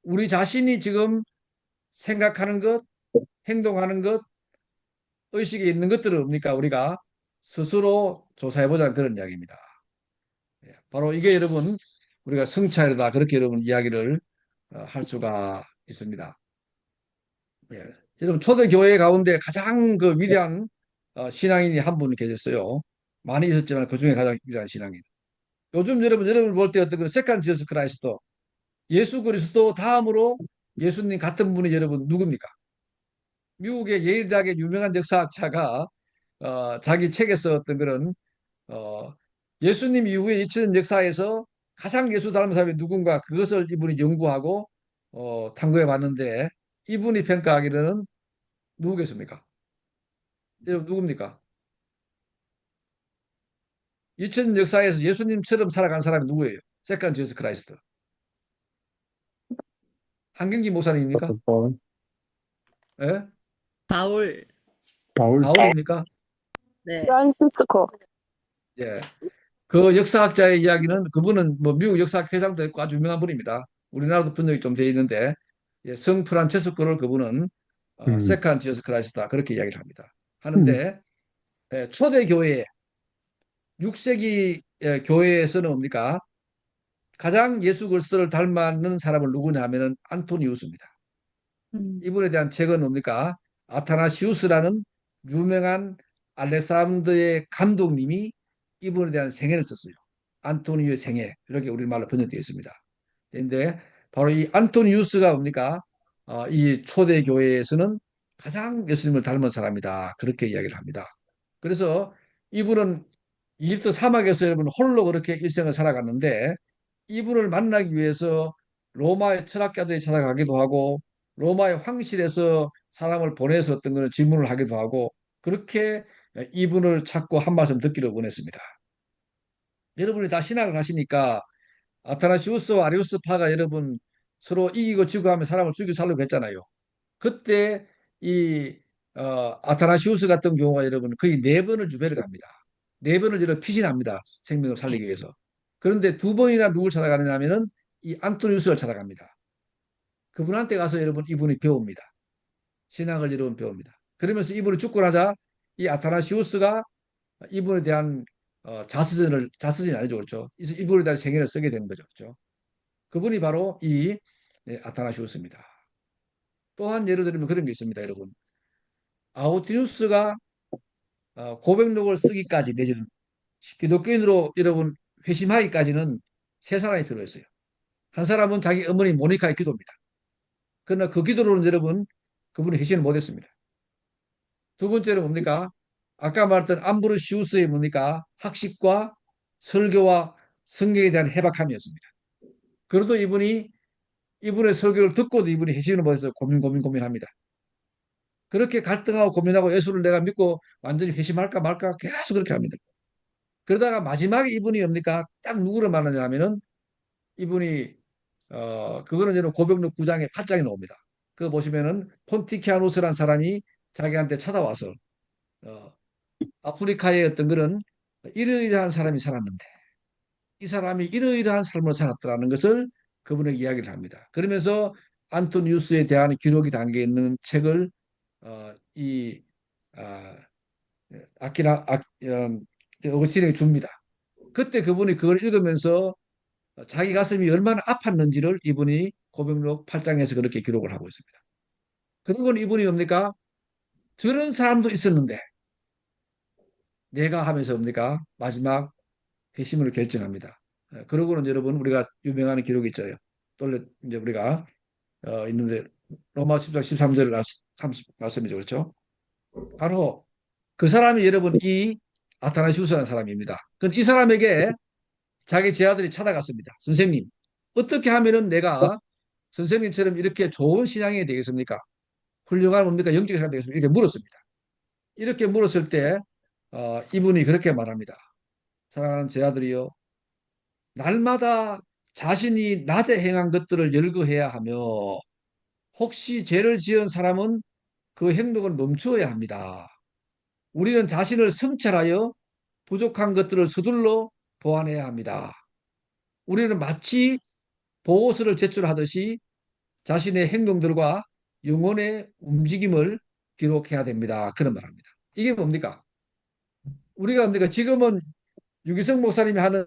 우리 자신이 지금 생각하는 것, 행동하는 것, 의식에 있는 것들을 뭡니까? 우리가 스스로 조사해보자는 그런 이야기입니다. 바로 이게 여러분, 우리가 성찰이다. 그렇게 여러분 이야기를 할 수가 있습니다. 예. 여러분, 초대교회 가운데 가장 그 위대한 신앙인이 한 분 계셨어요. 많이 있었지만 그 중에 가장 위대한 신앙인. 요즘 여러분 볼 때 어떤 그 세컨 지어스 크라이스트 예수 그리스도 다음으로 예수님 같은 분이 여러분 누굽니까? 미국의 예일 대학의 유명한 역사학자가 자기 책에서 어떤 그런 어, 예수님 이후에 2000년 역사에서 가장 예수 닮은 사람이 누군가 그것을 이분이 연구하고 탐구해 봤는데 이분이 평가하기로는 누구겠습니까? 여러분 누굽니까? 2000년 역사에서 예수님처럼 살아간 사람이 누구예요? 세컨 지어스 크라이스트. 한경기 목사님입니까? 바울. 예? 바울, 바울. 바울입니까? 네. 프란시스코. 예. 그 역사학자의 이야기는 그분은 뭐 미국 역사학 회장도 했고 아주 유명한 분입니다. 우리나라도 분석이 좀 돼 있는데 예, 성 프란체스코를 그분은 세컨 지어스 크라이스다 그렇게 이야기를 합니다. 하는데 초대 교회 6세기 교회에서는 뭡니까? 가장 예수 그리스도를 닮았는 사람을 누구냐 하면은 안토니우스입니다. 이분에 대한 책은 뭡니까? 아타나시우스라는 유명한 알렉산더의 감독님이 이분에 대한 생애를 썼어요. 안토니우의 생애 이렇게 우리말로 번역되어 있습니다. 그런데 바로 이 안토니우스가 뭡니까? 이 초대 교회에서는 가장 예수님을 닮은 사람이다. 그렇게 이야기를 합니다. 그래서 이분은 이집트 사막에서 여러분 홀로 그렇게 일생을 살아갔는데 이분을 만나기 위해서 로마의 철학자들이 찾아가기도 하고 로마의 황실에서 사람을 보내서 어떤 거는 질문을 하기도 하고 그렇게 이분을 찾고 한 말씀 듣기를 원했습니다. 여러분이 다 신학을 하시니까 아타나시우스와 아리우스파가 여러분 서로 이기고 지고 하면 사람을 죽이고 살려고 했잖아요. 그때 이 아타나시우스 같은 경우가 여러분 거의 네 번을 유배를 갑니다. 네 번을 여러분 피신합니다. 생명을 살리기 위해서. 그런데 두 번이나 누굴 찾아가느냐 하면은 이 안토니우스를 찾아갑니다. 그분한테 가서 여러분 이분이 배웁니다. 신학을 여러분 배웁니다. 그러면서 이분이 죽고 나자 이 아타나시우스가 이분에 대한 자서전이 아니죠. 그렇죠. 이분에 대한 생애를 쓰게 되는 거죠. 그렇죠. 그분이 바로 이 아타나시우스입니다. 또한 예를 들면 그런 게 있습니다. 여러분. 아우티누스가 고백록을 쓰기까지 내지는 기독교인으로 여러분 회심하기까지는 세 사람이 필요했어요. 한 사람은 자기 어머니 모니카의 기도입니다. 그러나 그 기도로는 여러분 그분이 회심을 못했습니다. 두 번째는 뭡니까? 아까 말했던 암브로시우스의 뭡니까? 학식과 설교와 성경에 대한 해박함이었습니다. 그래도 이분의 설교를 듣고도 이분이 회심을 못해서 고민합니다. 그렇게 갈등하고 고민하고 예수를 내가 믿고 완전히 회심할까 말까 계속 그렇게 합니다. 그러다가 마지막에 이분이 뭡니까? 딱 누구를 만나냐 하면은 이분이 그거는 저는 고백록 9장에 8장에 나옵니다. 그거 보시면은 폰티키아누스라는 사람이 자기한테 찾아와서 어, 아프리카의 어떤 그런 이러이러한 사람이 살았는데 이 사람이 이러이러한 삶을 살았더라는 것을 그분에게 이야기를 합니다. 그러면서 안토니우스에 대한 기록이 담겨 있는 책을 이 아, 아키라 어거스틴에게 줍니다. 그때 그분이 그걸 읽으면서 자기 가슴이 얼마나 아팠는지를 이분이 고백록 8장에서 그렇게 기록을 하고 있습니다. 그리고 이분이 뭡니까? 저런 사람도 있었는데 내가 하면서 뭡니까? 마지막 회심을 결정합니다. 그러고는 여러분 우리가 유명한 기록이 있잖아요. 또 이제 우리가 있는데 로마 10장 13절 말씀이죠. 그렇죠? 바로 그 사람이 여러분 이 아타나시우스라는 사람입니다. 이 사람에게 자기 제자들이 찾아갔습니다. 선생님, 어떻게 하면은 내가 선생님처럼 이렇게 좋은 신앙이 되겠습니까? 훌륭한 뭡니까? 영적인 사람이 되겠습니까? 이렇게 물었습니다. 이렇게 물었을 때 이분이 그렇게 말합니다. 사랑하는 제자들이요. 날마다 자신이 낮에 행한 것들을 열거해야 하며 혹시 죄를 지은 사람은 그 행동을 멈추어야 합니다. 우리는 자신을 성찰하여 부족한 것들을 서둘러 보완해야 합니다. 우리는 마치 보고서를 제출하듯이 자신의 행동들과 영혼의 움직임을 기록해야 됩니다. 그런 말합니다. 이게 뭡니까? 우리가 뭡니까? 지금은 유기성 목사님이 하는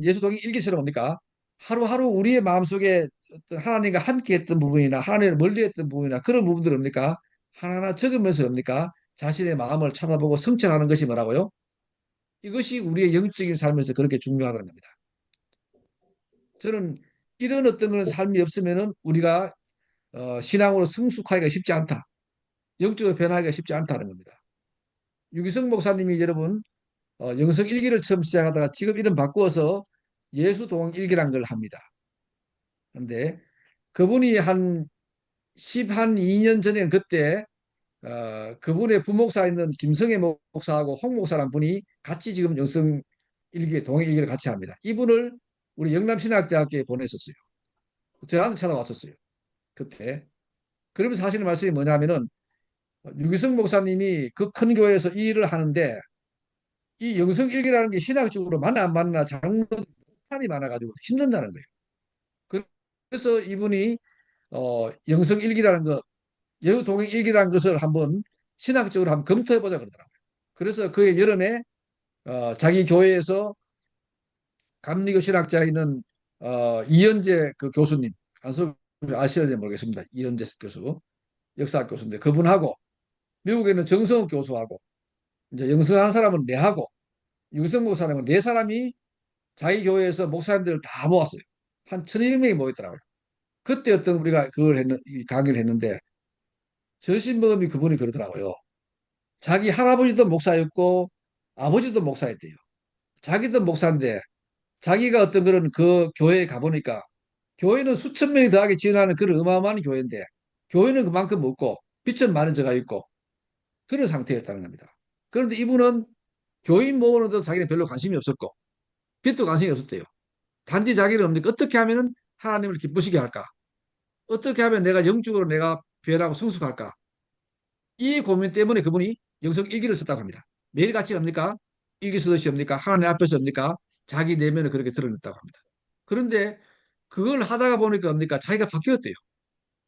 예수동의 일기처럼 뭡니까? 하루하루 우리의 마음속에 어떤 하나님과 함께 했던 부분이나 하나님을 멀리 했던 부분이나 그런 부분들을 뭡니까? 하나하나 적으면서 뭡니까? 자신의 마음을 찾아보고 성찰하는 것이 뭐라고요? 이것이 우리의 영적인 삶에서 그렇게 중요하다는 겁니다. 저는 이런 어떤 그런 삶이 없으면은 우리가 신앙으로 성숙하기가 쉽지 않다. 영적으로 변하기가 쉽지 않다는 겁니다. 유기성 목사님이 여러분 영성 일기를 처음 시작하다가 지금 이름 바꾸어서 예수동 일기란 걸 합니다. 그런데 그분이 한 12년 전에 그때 그분의 부목사 있는 김성애 목사하고 홍 목사란 분이 같이 지금 영성 일기 동행 일기를 같이 합니다. 이분을 우리 영남신학대학교에 보냈었어요. 저한테 찾아왔었어요. 그때. 그러면서 하시는 말씀이 뭐냐면은 유기성 목사님이 그 큰 교회에서 이 일을 하는데 이 영성일기라는 게 신학적으로 맞나 안 맞나 장단이 많아가지고 힘든다는 거예요. 그래서 이분이 영성일기라는 것, 여우동행일기라는 것을 한번 신학적으로 한번 검토해보자 그러더라고요. 그래서 그해 여름에 자기 교회에서 감리교 신학자 있는 이현재 그 교수님, 안소 아시는지 모르겠습니다. 이현재 교수, 역사학 교수인데 그분하고 미국에는 정성욱 교수하고 이제 영성한 사람은 내하고 유성 목사님은 네 사람이 자기 교회에서 목사님들을 다 모았어요. 한 1200명이 모였더라고요. 그때 어떤 우리가 그걸 이 강의를 했는데 전신범이 그분이 그러더라고요. 자기 할아버지도 목사였고 아버지도 목사였대요. 자기도 목사인데 자기가 어떤 그런 그 교회에 가보니까 교회는 수천 명이 더하게 지원하는 그런 어마어마한 교회인데 교회는 그만큼 없고 빚은 많은 자가 있고 그런 상태였다는 겁니다. 그런데 이분은 교인 모으는 데도 자기는 별로 관심이 없었고 빚도 관심이 없었대요. 단지 자기는 뭡니까? 어떻게 하면은 하나님을 기쁘시게 할까? 어떻게 하면 내가 영적으로 내가 변하고 성숙할까? 이 고민 때문에 그분이 영성 일기를 썼다고 합니다. 매일같이 합니까? 일기 쓰듯이 합니까? 하나님 앞에서 합니까? 자기 내면을 그렇게 드러냈다고 합니다. 그런데 그걸 하다가 보니까 뭡니까? 자기가 바뀌었대요.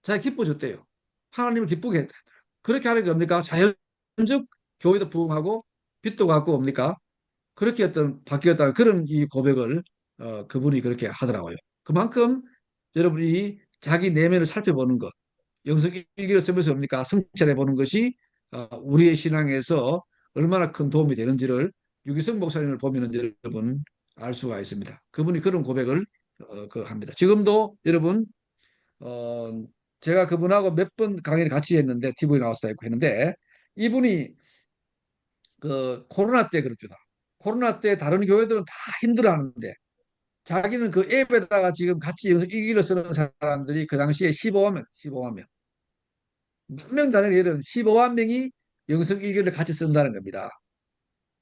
자기가 기뻐졌대요. 하나님을 기쁘게 했다. 그렇게 하는 게 뭡니까? 자연적 교회도 부흥하고 빛도 갖고 뭡니까? 그렇게 어떤 바뀌었다 그런 이 고백을 그분이 그렇게 하더라고요. 그만큼 여러분이 자기 내면을 살펴보는 것, 영성 일기를 쓰면서 뭡니까? 성찰해 보는 것이 우리의 신앙에서 얼마나 큰 도움이 되는지를 유기성 목사님을 보면 여러분 알 수가 있습니다. 그분이 그런 고백을 합니다. 지금도 여러분 어, 제가 그분하고 몇 번 강의를 같이 했는데 TV에 나와서 했는데 이분이 그 코로나 때 그렇죠. 코로나 때 다른 교회들은 다 힘들어하는데 자기는 그 앱에다가 지금 같이 영성 일기를 쓰는 사람들이 그 당시에 15만 명, 15만 명. 몇 명 다른 예는 15만 명이 영성 일기를 같이 쓴다는 겁니다.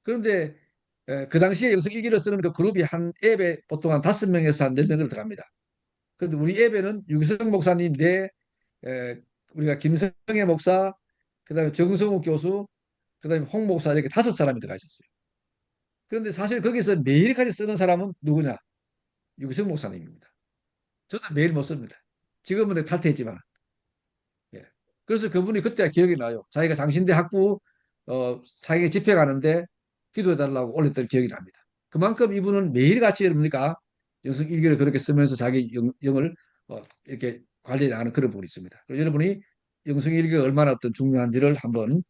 그런데 그 당시에 영성 일기를 쓰는 그 그룹이 한 앱에 보통 한 5명에서 한 10명을 들어갑니다. 그런데 우리 앱에는 유기성 목사님 우리가 김성애 목사, 그다음에 정성욱 교수, 그다음에 홍 목사 이렇게 5사람이 들어가 있었어요. 그런데 사실 거기서 매일까지 쓰는 사람은 누구냐? 유기성 목사님입니다. 저도 매일 못 씁니다. 지금은 탈퇴했지만. 예. 그래서 그분이 그때 기억이 나요. 자기가 장신대 학부 사역에 집회 가는데 기도해달라고 올렸던 기억이 납니다. 그만큼 이분은 매일같이 여러분니까 영성 일기를 그렇게 쓰면서 자기 영을 이렇게 관리하는 그런 부분이 있습니다. 여러분이 영성 일기가 얼마나 어떤 중요한지를 한번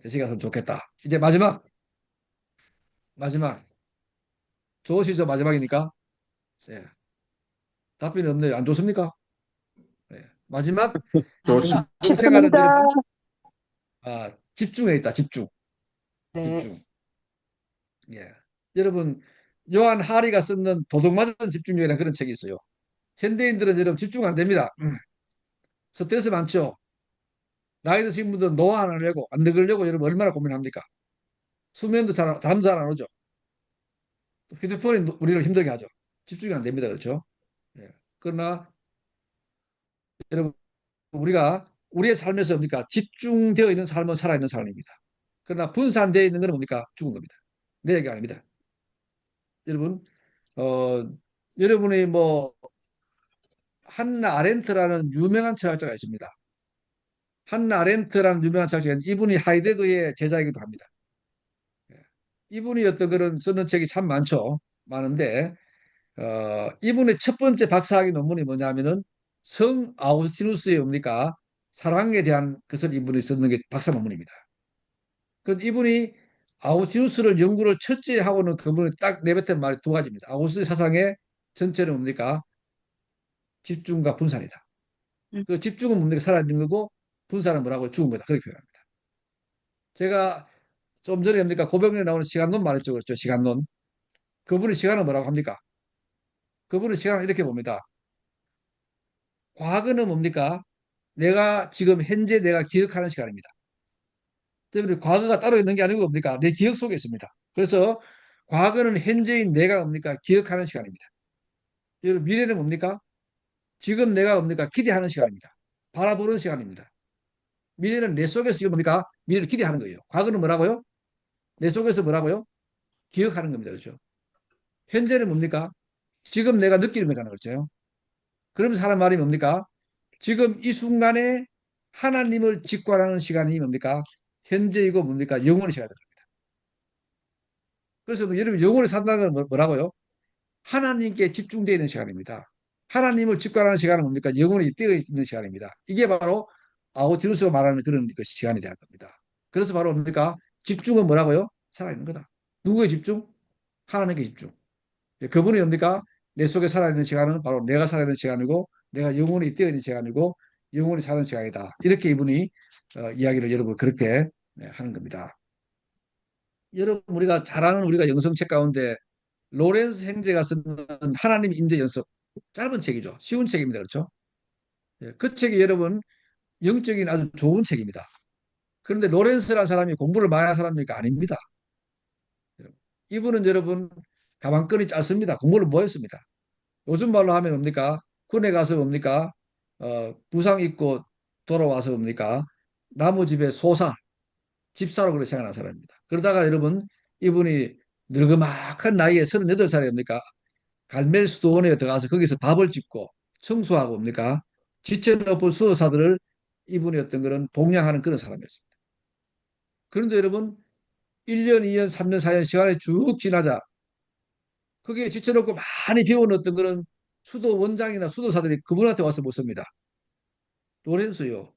되새겼으면 좋겠다. 이제 마지막 좋으시죠? 마지막이니까. 예. 답변이 없네요. 안 좋습니까? 예. 마지막 영성 생활은 좋습니다. 여러분 집중해 있다. 집중. 네. 집중. 예. 여러분 요한 하리가 쓰는 도둑 맞은 집중력이라는 그런 책이 있어요. 현대인들은 여러분 집중 안 됩니다. 스트레스 많죠. 나이 드신 분들은 노화 안 하려고 안 늙으려고 여러분 얼마나 고민합니까? 수면도 잠 잘 안 오죠. 휴대폰이 우리를 힘들게 하죠. 집중이 안 됩니다. 그렇죠? 예. 그러나 여러분 우리가 우리의 삶에서 뭡니까? 집중되어 있는 삶은 살아있는 삶입니다. 그러나 분산되어 있는 것은 뭡니까? 죽은 겁니다. 내 얘기 아닙니다. 여러분, 어, 여러분이 뭐 한나 아렌트라는 유명한 철학자가 있습니다. 한나 아렌트라는 유명한 철학자가 이분이 하이데거의 제자이기도 합니다. 예. 이분이 어떤 그런 쓰는 책이 참 많은데 이분의 첫 번째 박사학위 논문이 뭐냐면은 성 아우구스티누스의 뭡니까? 사랑에 대한 것을 이분이 쓰는 게 박사 논문입니다. 그 이분이 아우구스티누스를 연구를 철저히 하고는 그분이 딱 내뱉은 말이 두 가지입니다. 아우구스티누스 사상의 전체는 뭡니까? 집중과 분산이다. 그 집중은 뭡니까? 살아있는 거고 분산은 뭐라고? 죽은 거다. 그렇게 표현합니다. 제가 좀 전에 뭡니까? 고병렬에 나오는 시간론 말했죠. 그렇죠? 시간론. 그분의 시간은 뭐라고 합니까? 그분의 시간을 이렇게 봅니다. 과거는 뭡니까? 내가 지금 현재 내가 기억하는 시간입니다. 때문에 과거가 따로 있는 게 아니고 뭡니까? 내 기억 속에 있습니다. 그래서 과거는 현재인 내가 뭡니까? 기억하는 시간입니다. 여러분 미래는 뭡니까? 지금 내가 뭡니까? 기대하는 시간입니다. 바라보는 시간입니다. 미래는 내 속에서 지금 뭡니까? 미래를 기대하는 거예요. 과거는 뭐라고요? 내 속에서 뭐라고요? 기억하는 겁니다. 그렇죠? 현재는 뭡니까? 지금 내가 느끼는 거잖아요. 그렇죠? 그러면서 하는 말이 뭡니까? 지금 이 순간에 하나님을 직관하는 시간이 뭡니까? 현재이고 뭡니까? 영원히 시간이 됩니다. 그래서 여러분 영원히 산다는 건 뭐라고요? 하나님께 집중되어 있는 시간입니다. 하나님을 직관하는 시간은 뭡니까? 영혼이 뛰어 있는 시간입니다. 이게 바로 아우티누스가 말하는 그런 그 시간이 될 겁니다. 그래서 바로 뭡니까? 집중은 뭐라고요? 살아있는 거다. 누구의 집중? 하나님께 집중. 그분이 뭡니까? 내 속에 살아있는 시간은 바로 내가 살아있는 시간이고 내가 영혼이 뛰어 있는 시간이고 영혼이 사는 시간이다. 이렇게 이분이 이야기를 여러분 그렇게 하는 겁니다. 여러분 우리가 잘 아는 우리가 영성책 가운데 로렌스 행제가 쓴 하나님 임재 연습 짧은 책이죠. 쉬운 책입니다. 그렇죠? 그 책이 여러분 영적인 아주 좋은 책입니다. 그런데 로렌스라는 사람이 공부를 많이 한 사람입니까? 아닙니다. 이분은 여러분 가방끈이 짧습니다. 공부를 뭐 했습니다. 요즘 말로 하면 뭡니까? 군에 가서 뭡니까? 부상 입고 돌아와서 뭡니까? 나무 집에 소사, 집사로 그렇게 생각하는 사람입니다. 그러다가 여러분 이분이 늙어막한 나이에 38살입니까? 갈멜 수도원에 들어가서 거기서 밥을 짓고 청소하고 뭡니까? 지체높은 수도사들을 이분이 어떤 그런 봉양하는 그런 사람이었습니다. 그런데 여러분 1년, 2년, 3년, 4년 시간이 쭉 지나자 거기에 지쳐놓고 많이 배워놓던 그런 수도 원장이나 수도사들이 그분한테 와서 묻습니다. 로렌스요.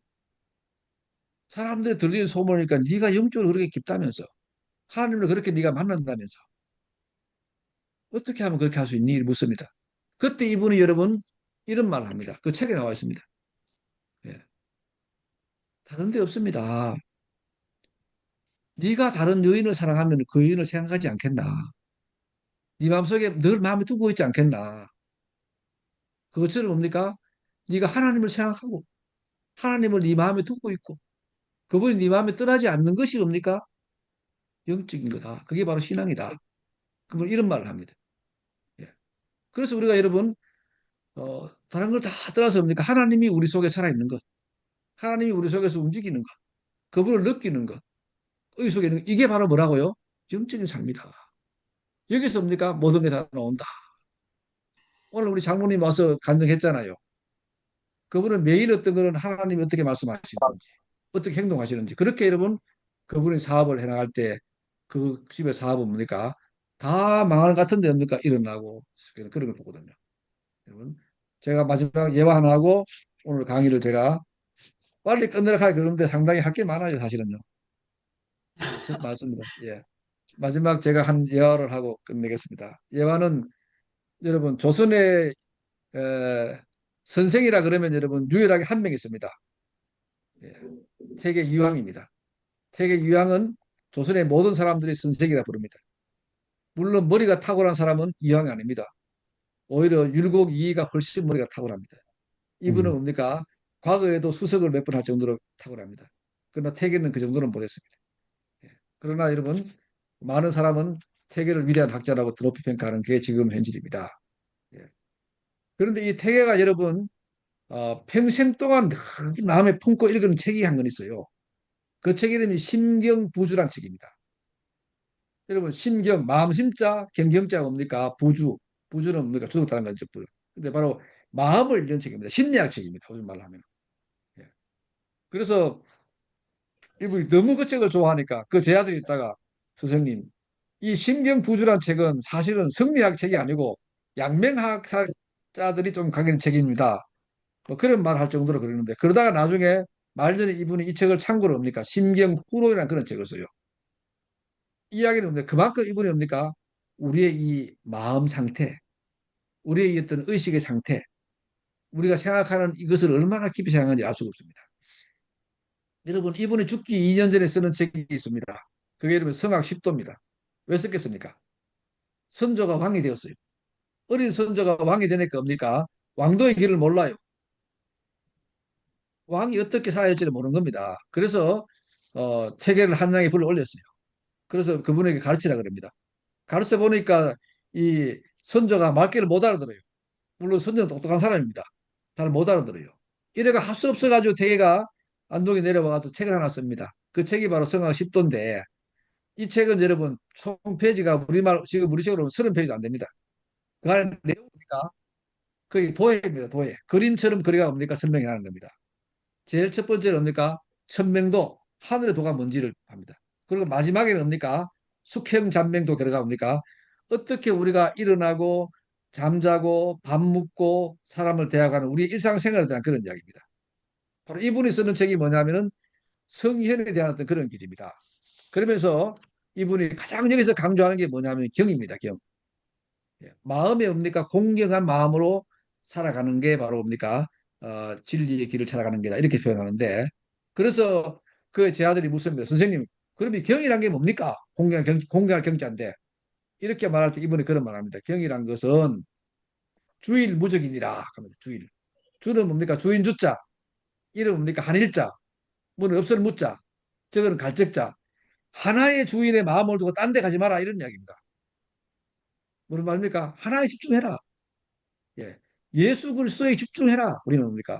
사람들이 들리는 소문이니까 네가 영적으로 그렇게 깊다면서 하나님을 그렇게 네가 만난다면서 어떻게 하면 그렇게 할 수 있니? 묻습니다. 그때 이분이 여러분 이런 말을 합니다. 그 책에 나와 있습니다. 예. 다른 데 없습니다. 네가 다른 여인을 사랑하면 그 여인을 생각하지 않겠나? 네 마음속에 늘 마음에 두고 있지 않겠나? 그것처럼 뭡니까? 네가 하나님을 생각하고 하나님을 네 마음에 두고 있고 그분이 네 마음에 떠나지 않는 것이 뭡니까? 영적인 거다. 그게 바로 신앙이다. 그분 이런 말을 합니다. 예. 그래서 우리가 여러분 다른 걸 다 떠나서 뭡니까? 하나님이 우리 속에 살아있는 것, 하나님이 우리 속에서 움직이는 것, 그분을 느끼는 것, 의 속에 있는 것, 이게 바로 뭐라고요? 영적인 삶이다. 여기서 뭡니까? 모든 게 다 나온다. 오늘 우리 장로님 와서 간증했잖아요. 그분은 매일 어떤 거는 하나님이 어떻게 말씀하시는지, 어떻게 행동하시는지, 그렇게 여러분 그분이 사업을 해나갈 때 그 집의 사업은 뭡니까? 다 망하는 것 같은데 뭡니까? 일어나고 그런 걸 보거든요. 여러분, 제가 마지막 예화 하나 하고 오늘 강의를 제가 빨리 끝내려고 하기 그런데 상당히 할 게 많아요, 사실은요. 맞습니다. 예. 마지막 제가 한 예화를 하고 끝내겠습니다. 예화는 여러분 조선의 에, 선생이라 그러면 여러분 유일하게 한 명 있습니다. 예. 태계 유황입니다. 태계 유황은 조선의 모든 사람들이 선생이라 부릅니다. 물론 머리가 탁월한 사람은 이황이 아닙니다. 오히려 율곡 이이가 훨씬 머리가 탁월합니다. 이분은 뭡니까? 과거에도 수석을 몇 번 할 정도로 탁월합니다. 그러나 태계는 그 정도는 못했습니다. 예. 그러나 여러분 많은 사람은 태계를 위대한 학자라고 높이 평가하는 게 지금 현실입니다. 예. 그런데 이 태계가 여러분 평생 동안 늘 마음에 품고 읽은 책이 한 권 있어요. 그 책 이름이 심경부주란 책입니다. 여러분 심경 마음 심자 경경자가 뭡니까? 부주 부주는 뭡니까? 주석다는 거죠. 근데 바로 마음을 읽는 책입니다. 심리학 책입니다. 요즘 말로 하면. 예. 그래서 이분이 너무 그 책을 좋아하니까 그 제 아들이 있다가 선생님 이 심경부주란 책은 사실은 성리학 책이 아니고 양면학자들이 좀 가기는 책입니다. 뭐 그런 말을 할 정도로 그러는데 그러다가 나중에 말년에 이분이 이 책을 참고로 뭡니까? 심경후로이라는 그런 책을 써요. 이야기는 근데 그만큼 이분이 뭡니까? 우리의 이 마음 상태, 우리의 이 어떤 의식의 상태, 우리가 생각하는 이것을 얼마나 깊이 생각하는지 알 수가 없습니다. 여러분, 이분이 죽기 2년 전에 쓰는 책이 있습니다. 그게 이름은 성악 10도입니다. 왜 썼겠습니까? 선조가 왕이 되었어요. 어린 선조가 왕이 되니까 뭡니까? 왕도의 길을 몰라요. 왕이 어떻게 살아야 할지를 모르는 겁니다. 그래서 태계를 한 양의 불을 올렸어요. 그래서 그분에게 가르치라 그럽니다. 가르쳐 보니까 이 선조가 말귀를 못 알아들어요. 물론 선조는 똑똑한 사람입니다. 잘 못 알아들어요. 이래가 할 수 없어가지고 태계가 안동에 내려와서 책을 하나 씁니다. 그 책이 바로 성악 10도인데 이 책은 여러분 총 페이지가 우리말 지금 우리식으로 30페이지 안 됩니다. 그 안에 내용이니까 거의 도예입니다. 도예. 그림처럼 그리가 뭡니까 설명이 하는 겁니다. 제일 첫 번째는 뭡니까? 천명도 하늘의 도가 뭔지를 합니다. 그리고 마지막에는 뭡니까? 숙형잔명도 결과가 뭡니까? 어떻게 우리가 일어나고 잠자고 밥 먹고 사람을 대하는 우리 일상생활에 대한 그런 이야기입니다. 바로 이분이 쓰는 책이 뭐냐면은 성현에 대한 어떤 그런 길입니다. 그러면서 이분이 가장 여기서 강조하는 게 뭐냐면 경입니다. 경. 예, 마음에 뭡니까? 공경한 마음으로 살아가는 게 바로 뭡니까? 진리의 길을 찾아가는 게다. 이렇게 표현하는데, 그래서 그 제 아들이 묻습니다. 선생님, 그럼 이 경이란 게 뭡니까? 공경할 경자인데. 이렇게 말할 때 이분이 그런 말합니다. 경이란 것은 주일 무적이니라 합니다. 주일. 주는 뭡니까? 주인 주자. 일은 뭡니까? 한일자. 무는 없을 무자. 저거는 갈적자. 하나의 주인의 마음을 두고 딴 데 가지 마라. 이런 이야기입니다. 무슨 말입니까? 하나에 집중해라. 예. 예수 그리스도에 집중해라. 우리는 뭡니까?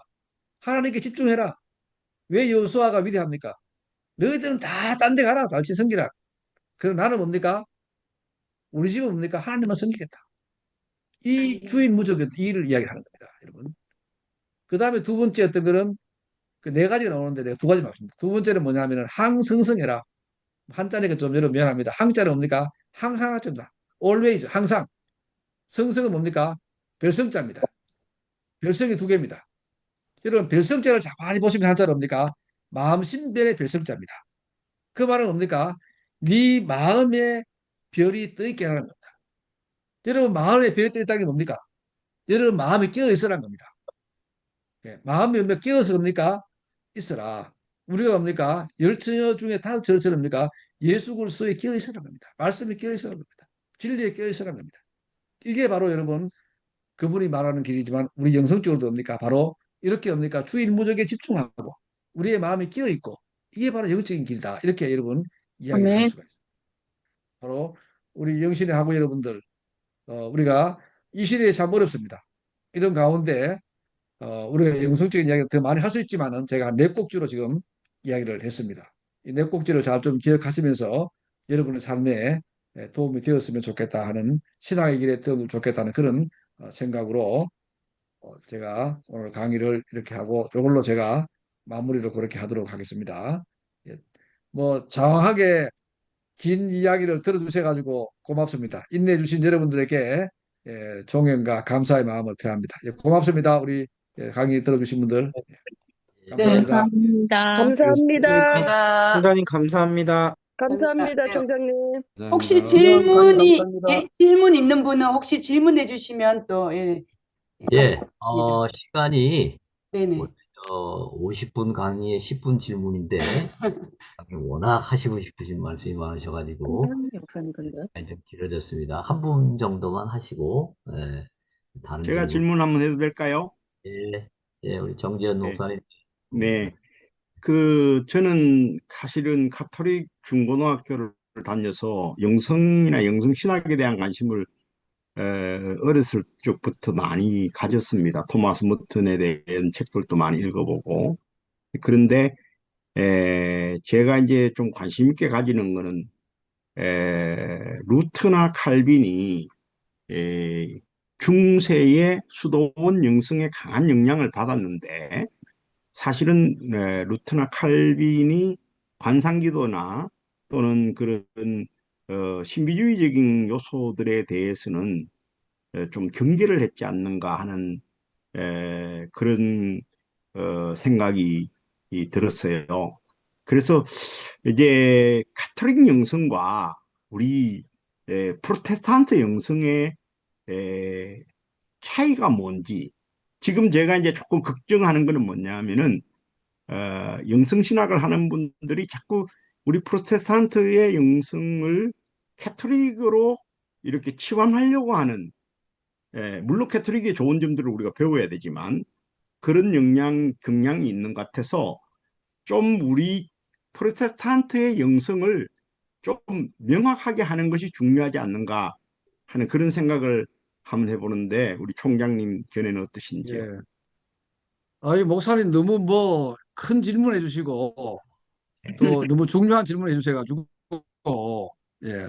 하나님께 집중해라. 왜 여호수아가 위대합니까? 너희들은 다 딴 데 가라. 같이 섬기라. 그럼 나는 뭡니까? 우리 집은 뭡니까? 하나님만 섬기겠다. 이 주인 무적의 이 일을 이야기하는 겁니다. 여러분. 그 다음에 두 번째 어떤 거는 그 네 가지가 나오는데 내가 두 가지 말씀드립니다. 두 번째는 뭐냐면은 항성성해라. 한자니까 좀 여러분 미안합니다. 항자는 뭡니까? 항상 하점다. always 항상. 성성은 뭡니까? 별성자입니다. 별성이 두 개입니다. 여러분 별성자를 많이 보시면 한자로 뭡니까? 마음신별의 별성자입니다. 그 말은 뭡니까? 네 마음에 별이 떠 있게 하는 겁니다. 여러분 마음에 별이 떠 있다는 게 뭡니까? 여러분 마음이 깨어 있으라는 겁니다. 예, 마음이 깨어서 뭡니까? 있어라. 우리가 뭡니까? 열처녀 중에 다섯 처녀처럼 뭡니까? 예수 그리스도에 끼어 있으라는 겁니다. 말씀에 끼어 있으라는 겁니다. 진리에 끼어 있으라는 겁니다. 이게 바로 여러분 그분이 말하는 길이지만 우리 영성적으로도 뭡니까? 바로 이렇게 뭡니까? 주일 무적에 집중하고 우리의 마음이 끼어 있고 이게 바로 영적인 길이다. 이렇게 여러분 이야기를 할 아멘. 수가 있어요. 바로 우리 영신의 하고 여러분들 우리가 이 시대에 참 어렵습니다. 이런 가운데 우리가 영성적인 이야기를 더 많이 할 수 있지만은 제가 네 꼭지로 지금 이야기를 했습니다. 이 네 꼭지를 잘 좀 기억하시면서 여러분의 삶에 도움이 되었으면 좋겠다 하는 신앙의 길에 도움이 좋겠다는 그런 생각으로 제가 오늘 강의를 이렇게 하고 이걸로 제가 마무리를 그렇게 하도록 하겠습니다. 예, 뭐 장황하게 긴 이야기를 들어주셔가지고 고맙습니다. 인내해 주신 여러분들에게 존경과 감사의 마음을 표합니다. 예, 고맙습니다. 우리 강의 들어주신 분들 네, 감사합니다. 감사합니다. 감사합니다. 총장님 감사합니다. 감사합니다, 네. 총장님. 혹시 질문 있는 분은 혹시 질문해 주시면 또, 예, 예, 감사합니다. 시간이 네네. 50분 강의에 10분 질문인데, 워낙 하시고 싶으신 말씀이 많으셔가지고, 목사님 근데. 좀 길어졌습니다. 한 분 정도만 하시고, 다른 제가 질문. 질문 한번 해도 될까요? 예, 예, 우리 정지현 네. 목사님. 네. 저는 사실은 가톨릭 중고등학교를 다녀서 영성이나 영성신학에 대한 관심을 어렸을 적부터 많이 가졌습니다. 토마스 머튼에 대한 책들도 많이 읽어보고. 그런데 제가 이제 좀 관심 있게 가지는 거는 루트나 칼빈이 중세의 수도원 영성에 강한 영향을 받았는데 사실은 루트나 칼빈이 관상기도나 또는 그런 신비주의적인 요소들에 대해서는 좀 경계를 했지 않는가 하는 그런 생각이 들었어요. 그래서 이제 카톨릭 영성과 우리 프로테스탄트 영성의 차이가 뭔지 지금 제가 이제 조금 걱정하는 거는 뭐냐면은 영성신학을 하는 분들이 자꾸 우리 프로테스탄트의 영성을 캐톨릭으로 이렇게 치환하려고 하는 물론 캐톨릭의 좋은 점들을 우리가 배워야 되지만 그런 경향이 있는 것 같아서 좀 우리 프로테스탄트의 영성을 좀 명확하게 하는 것이 중요하지 않는가 하는 그런 생각을 한번 해보는데 우리 총장님 견해는 어떠신지요? 예. 아이 목사님 너무 뭐 큰 질문 해주시고 또 너무 중요한 질문 해주셔가지고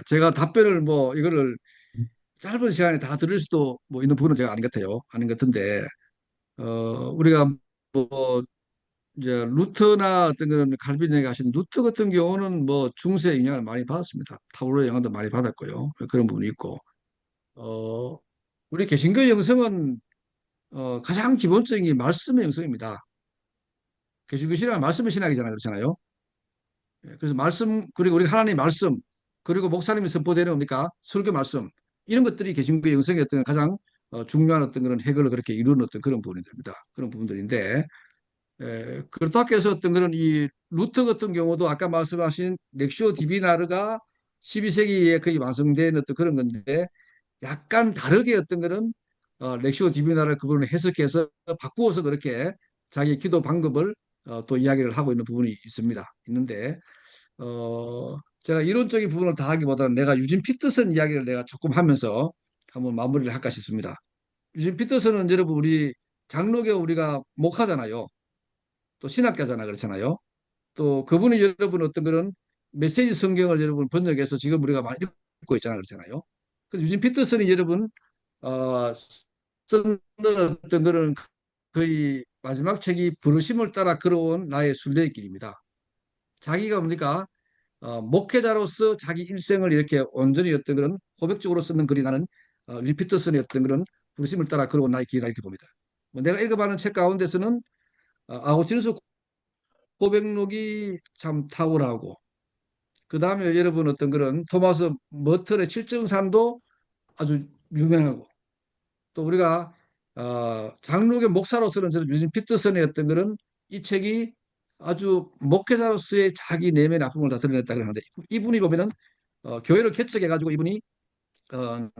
제가 답변을 뭐 이거를 짧은 시간에 다 들을 수도 뭐 있는 부분은 제가 아닌 것 같은데 우리가 뭐 이제 루터나 어떤 그런 칼빈 얘기하신 루터 같은 경우는 뭐 중세 영향을 많이 받았습니다. 타올로 영향도 많이 받았고요. 그런 부분이 있고 어 우리 개신교 영성은 가장 기본적인 게 말씀의 영성입니다. 개신교 신앙은 말씀의 신학이잖아요. 그렇잖아요. 예, 그래서 말씀, 그리고 우리 하나님의 말씀, 그리고 목사님이 선포되는 뭡니까? 설교 말씀, 이런 것들이 개신교의 영성의 어떤 가장 중요한 어떤 그런 해결을 그렇게 이루는 어떤 그런 부분이 됩니다. 그런 부분들인데, 그렇다고 해서 어떤 그런 이 루터 같은 경우도 아까 말씀하신 렉시오 디비나르가 12세기에 거의 완성된 어떤 그런 건데, 약간 다르게 어떤 그런 렉시오 디비나를 그거를 해석해서 바꾸어서 그렇게 자기 기도 방법을 또 이야기를 하고 있는 부분이 있습니다. 있는데 제가 이론적인 부분을 다 하기보다는 내가 유진 피터슨 이야기를 내가 조금 하면서 한번 마무리를 할까 싶습니다. 유진 피터슨은 여러분 우리 장로교 우리가 목하잖아요. 또 신학자잖아 그렇잖아요. 또 그분이 여러분 어떤 그런 메시지 성경을 여러분 번역해서 지금 우리가 많이 읽고 있잖아요 그렇잖아요. 그래서 유진 피터슨이 여러분 어, 쓴 어떤 그런 거의 마지막 책이 부르심을 따라 걸어온 나의 순례의 길입니다. 자기가 뭡니까? 목회자로서 자기 일생을 이렇게 온전히 어떤 그런 고백적으로 쓰는 글이 나는 리피터슨의 어떤 그런 부르심을 따라 걸어온 나의 길이라 이렇게 봅니다. 뭐 내가 읽어봤는 책 가운데서는 아우치누스 고백록이 참 탁월하고 그 다음에 여러분 어떤 그런 토마스 머틀의 칠정산도 아주 유명하고 또 우리가 장로교 목사로서는 저는 유진 피터슨의 어떤 그런 이 책이 아주 목회자로서의 자기 내면의 아픔을 다 드러냈다 그러는데 이분이 보면은 교회를 개척해 가지고 이분이 어,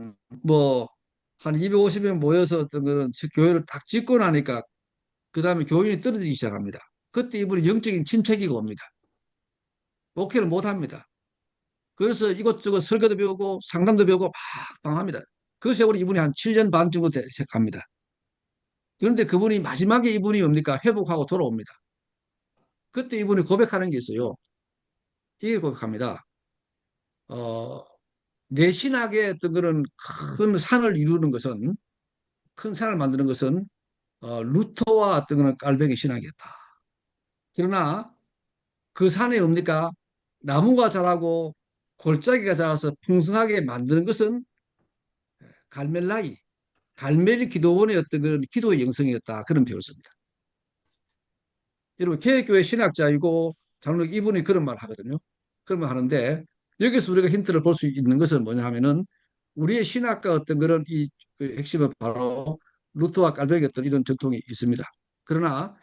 뭐한 250명 모여서 어떤 그런 교회를 딱 짓고 나니까 그 다음에 교인이 떨어지기 시작합니다. 그때 이분이 영적인 침체기가 옵니다. 목회를 못 합니다. 그래서 이것저것 설교도 배우고 상담도 배우고 막 방합니다. 그 세월이 이분이 한 7년 반 정도 갑니다. 그런데 그분이 마지막에 이분이 뭡니까? 회복하고 돌아옵니다. 그때 이분이 고백하는 게 있어요. 이게 고백합니다. 어, 내 신학의 어떤 그런 큰 산을 이루는 것은, 큰 산을 만드는 것은 루터와 어떤 그런 깔뱅이 신학이었다. 그러나 그 산에 뭡니까? 나무가 자라고 골짜기가 자라서 풍성하게 만드는 것은 갈멜라이, 갈멜 기도원의 어떤 그런 기도의 영성이었다. 그런 표현을 씁니다. 여러분 개혁교회 신학자이고 장로 이분이 그런 말 하거든요. 그런 말 하는데 여기서 우리가 힌트를 볼 수 있는 것은 뭐냐 하면은 우리의 신학과 어떤 그런 그 핵심은 바로 루터와 깔뱅이 어떤 이런 전통이 있습니다. 그러나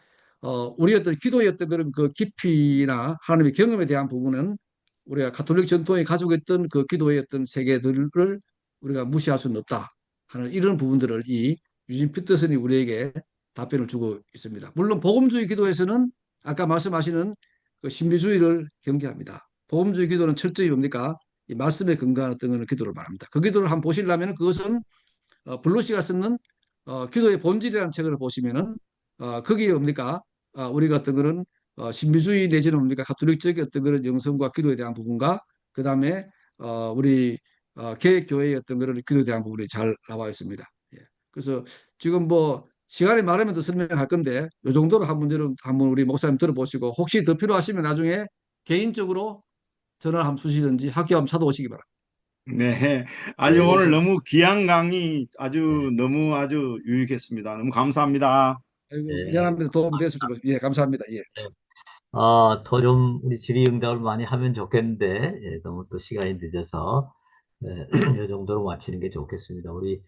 우리 어떤 기도의 어떤 그런 그 깊이나 하나님의 경험에 대한 부분은 우리가 가톨릭 전통이 가지고 있던 그 기도의 어떤 세계들을 우리가 무시할 수는 없다 하는 이런 부분들을 이 유진 피터슨이 우리에게 답변을 주고 있습니다. 물론 복음주의 기도에서는 아까 말씀하시는 그 신비주의를 경계합니다. 복음주의 기도는 철저히 뭡니까? 이 말씀에 근거한 어떤 기도를 말합니다. 그 기도를 한번 보시려면 그것은 블루시가 쓰는 기도의 본질이라는 책을 보시면은 거기에 뭡니까? 우리가 어떤 그런 신비주의 내지는 뭡니까? 가톨릭적인 어떤 그런 영성과 기도에 대한 부분과 그 다음에 우리 개혁교회의 어떤 그런 기도에 대한 부분이 잘 나와 있습니다. 예. 그래서 지금 뭐 시간이 많으면 더 설명할 건데 이 정도로 한번 우리 목사님 들어보시고 혹시 더 필요하시면 나중에 개인적으로 전화를 한번 주시든지 학교 한번 찾아오시기 바랍니다. 네, 아주 네, 오늘 너무 귀한 강의 너무 아주 유익했습니다. 너무 감사합니다. 아이고 네. 미안합니다. 도움 됐을지 예, 감사합니다. 예. 더 좀 우리 질의응답을 많이 하면 좋겠는데, 예, 너무 또 시간이 늦어서, 이 정도로 마치는 게 좋겠습니다. 우리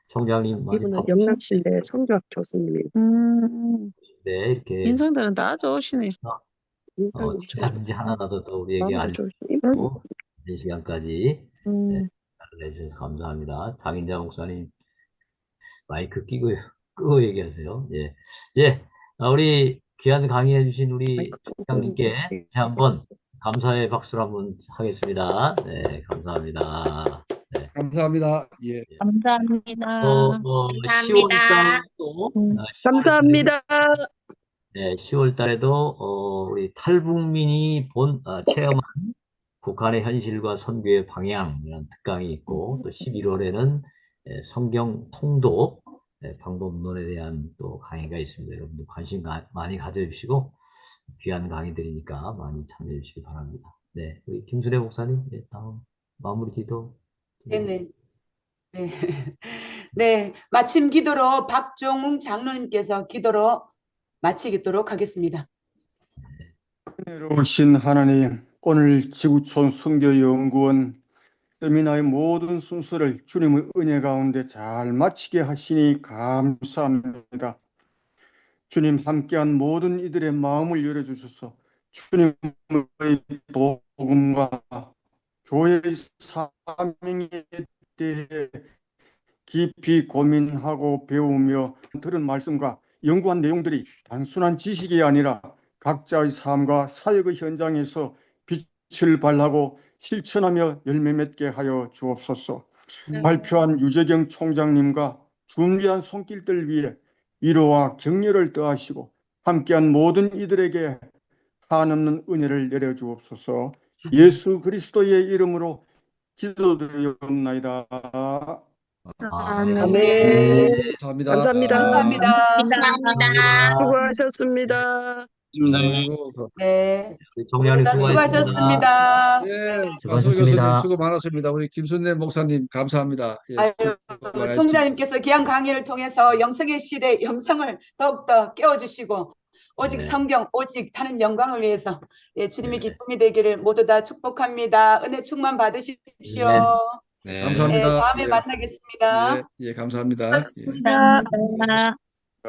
총장님 많이 이분은 바쁘신데, 영락실대 성교학 교수님. 이렇게, 인상들은 다 좋으시네요. 인상이 중요한지 하나라도 더 우리에게 마음도 알리고, 좋으시고. 이 시간까지, 음. 해주셔서 감사합니다. 장인자 목사님, 마이크 끄고 얘기하세요. 예. 예. 우리 귀한 강의해주신 우리 총장님께 다시 한번 감사의 박수를 한번 하겠습니다. 네, 감사합니다. 네. 감사합니다. 예. 감사합니다. 10월 달에 또, 감사합니다. 네, 10월 달에도, 우리 탈북민이 체험한 북한의 현실과 선교의 방향이라는 특강이 있고, 또 11월에는 성경 통독 방법론에 대한 또 강의가 있습니다. 여러분들 관심 많이 가져주시고, 귀한 강의들이니까 많이 참여해 주시기 바랍니다. 네, 우리 김순애 목사님, 다음 마무리 기도. 네네. 네. 네, 마침 기도로 박종웅 장로님께서 기도로 마치도록 하겠습니다. 은혜로우신 하나님, 오늘 지구촌 선교연구원 세미나의 모든 순서를 주님의 은혜 가운데 잘 마치게 하시니 감사합니다. 주님 함께한 모든 이들의 마음을 열어주셔서 주님의 복음과 교회의 사명에 대해 깊이 고민하고 배우며 들은 말씀과 연구한 내용들이 단순한 지식이 아니라 각자의 삶과 사역의 현장에서 빛을 발하고 실천하며 열매 맺게 하여 주옵소서. 발표한 유재경 총장님과 준비한 손길들 위해 위로와 격려를 더하시고 함께한 모든 이들에게 한없는 은혜를 내려주옵소서. 예수 그리스도의 이름으로 기도드리옵나이다. 아멘. 네, 감사합니다. 감사합니다. 감사합니다. 감사합니다. 수고하셨습니다. 아이고, 네, 우리 정리하는 수고하셨습니다. 예, 수고하셨습니다. 박수 교수님 수고 많았습니다. 우리 김순례 목사님 감사합니다. 예, 아유, 수고 많으셨습니다. 총장님께서 귀한 강의를 통해서 영성의 시대 영성을 더욱더 깨워주시고 오직 네. 성경, 오직 하는 영광을 위해서 예, 주님의 네. 기쁨이 되기를 모두 다 축복합니다. 은혜 충만 받으십시오. 감사합니다. 네, 다음에 예. 만나겠습니다. 예, 예, 감사합니다. 예. 감사합니다.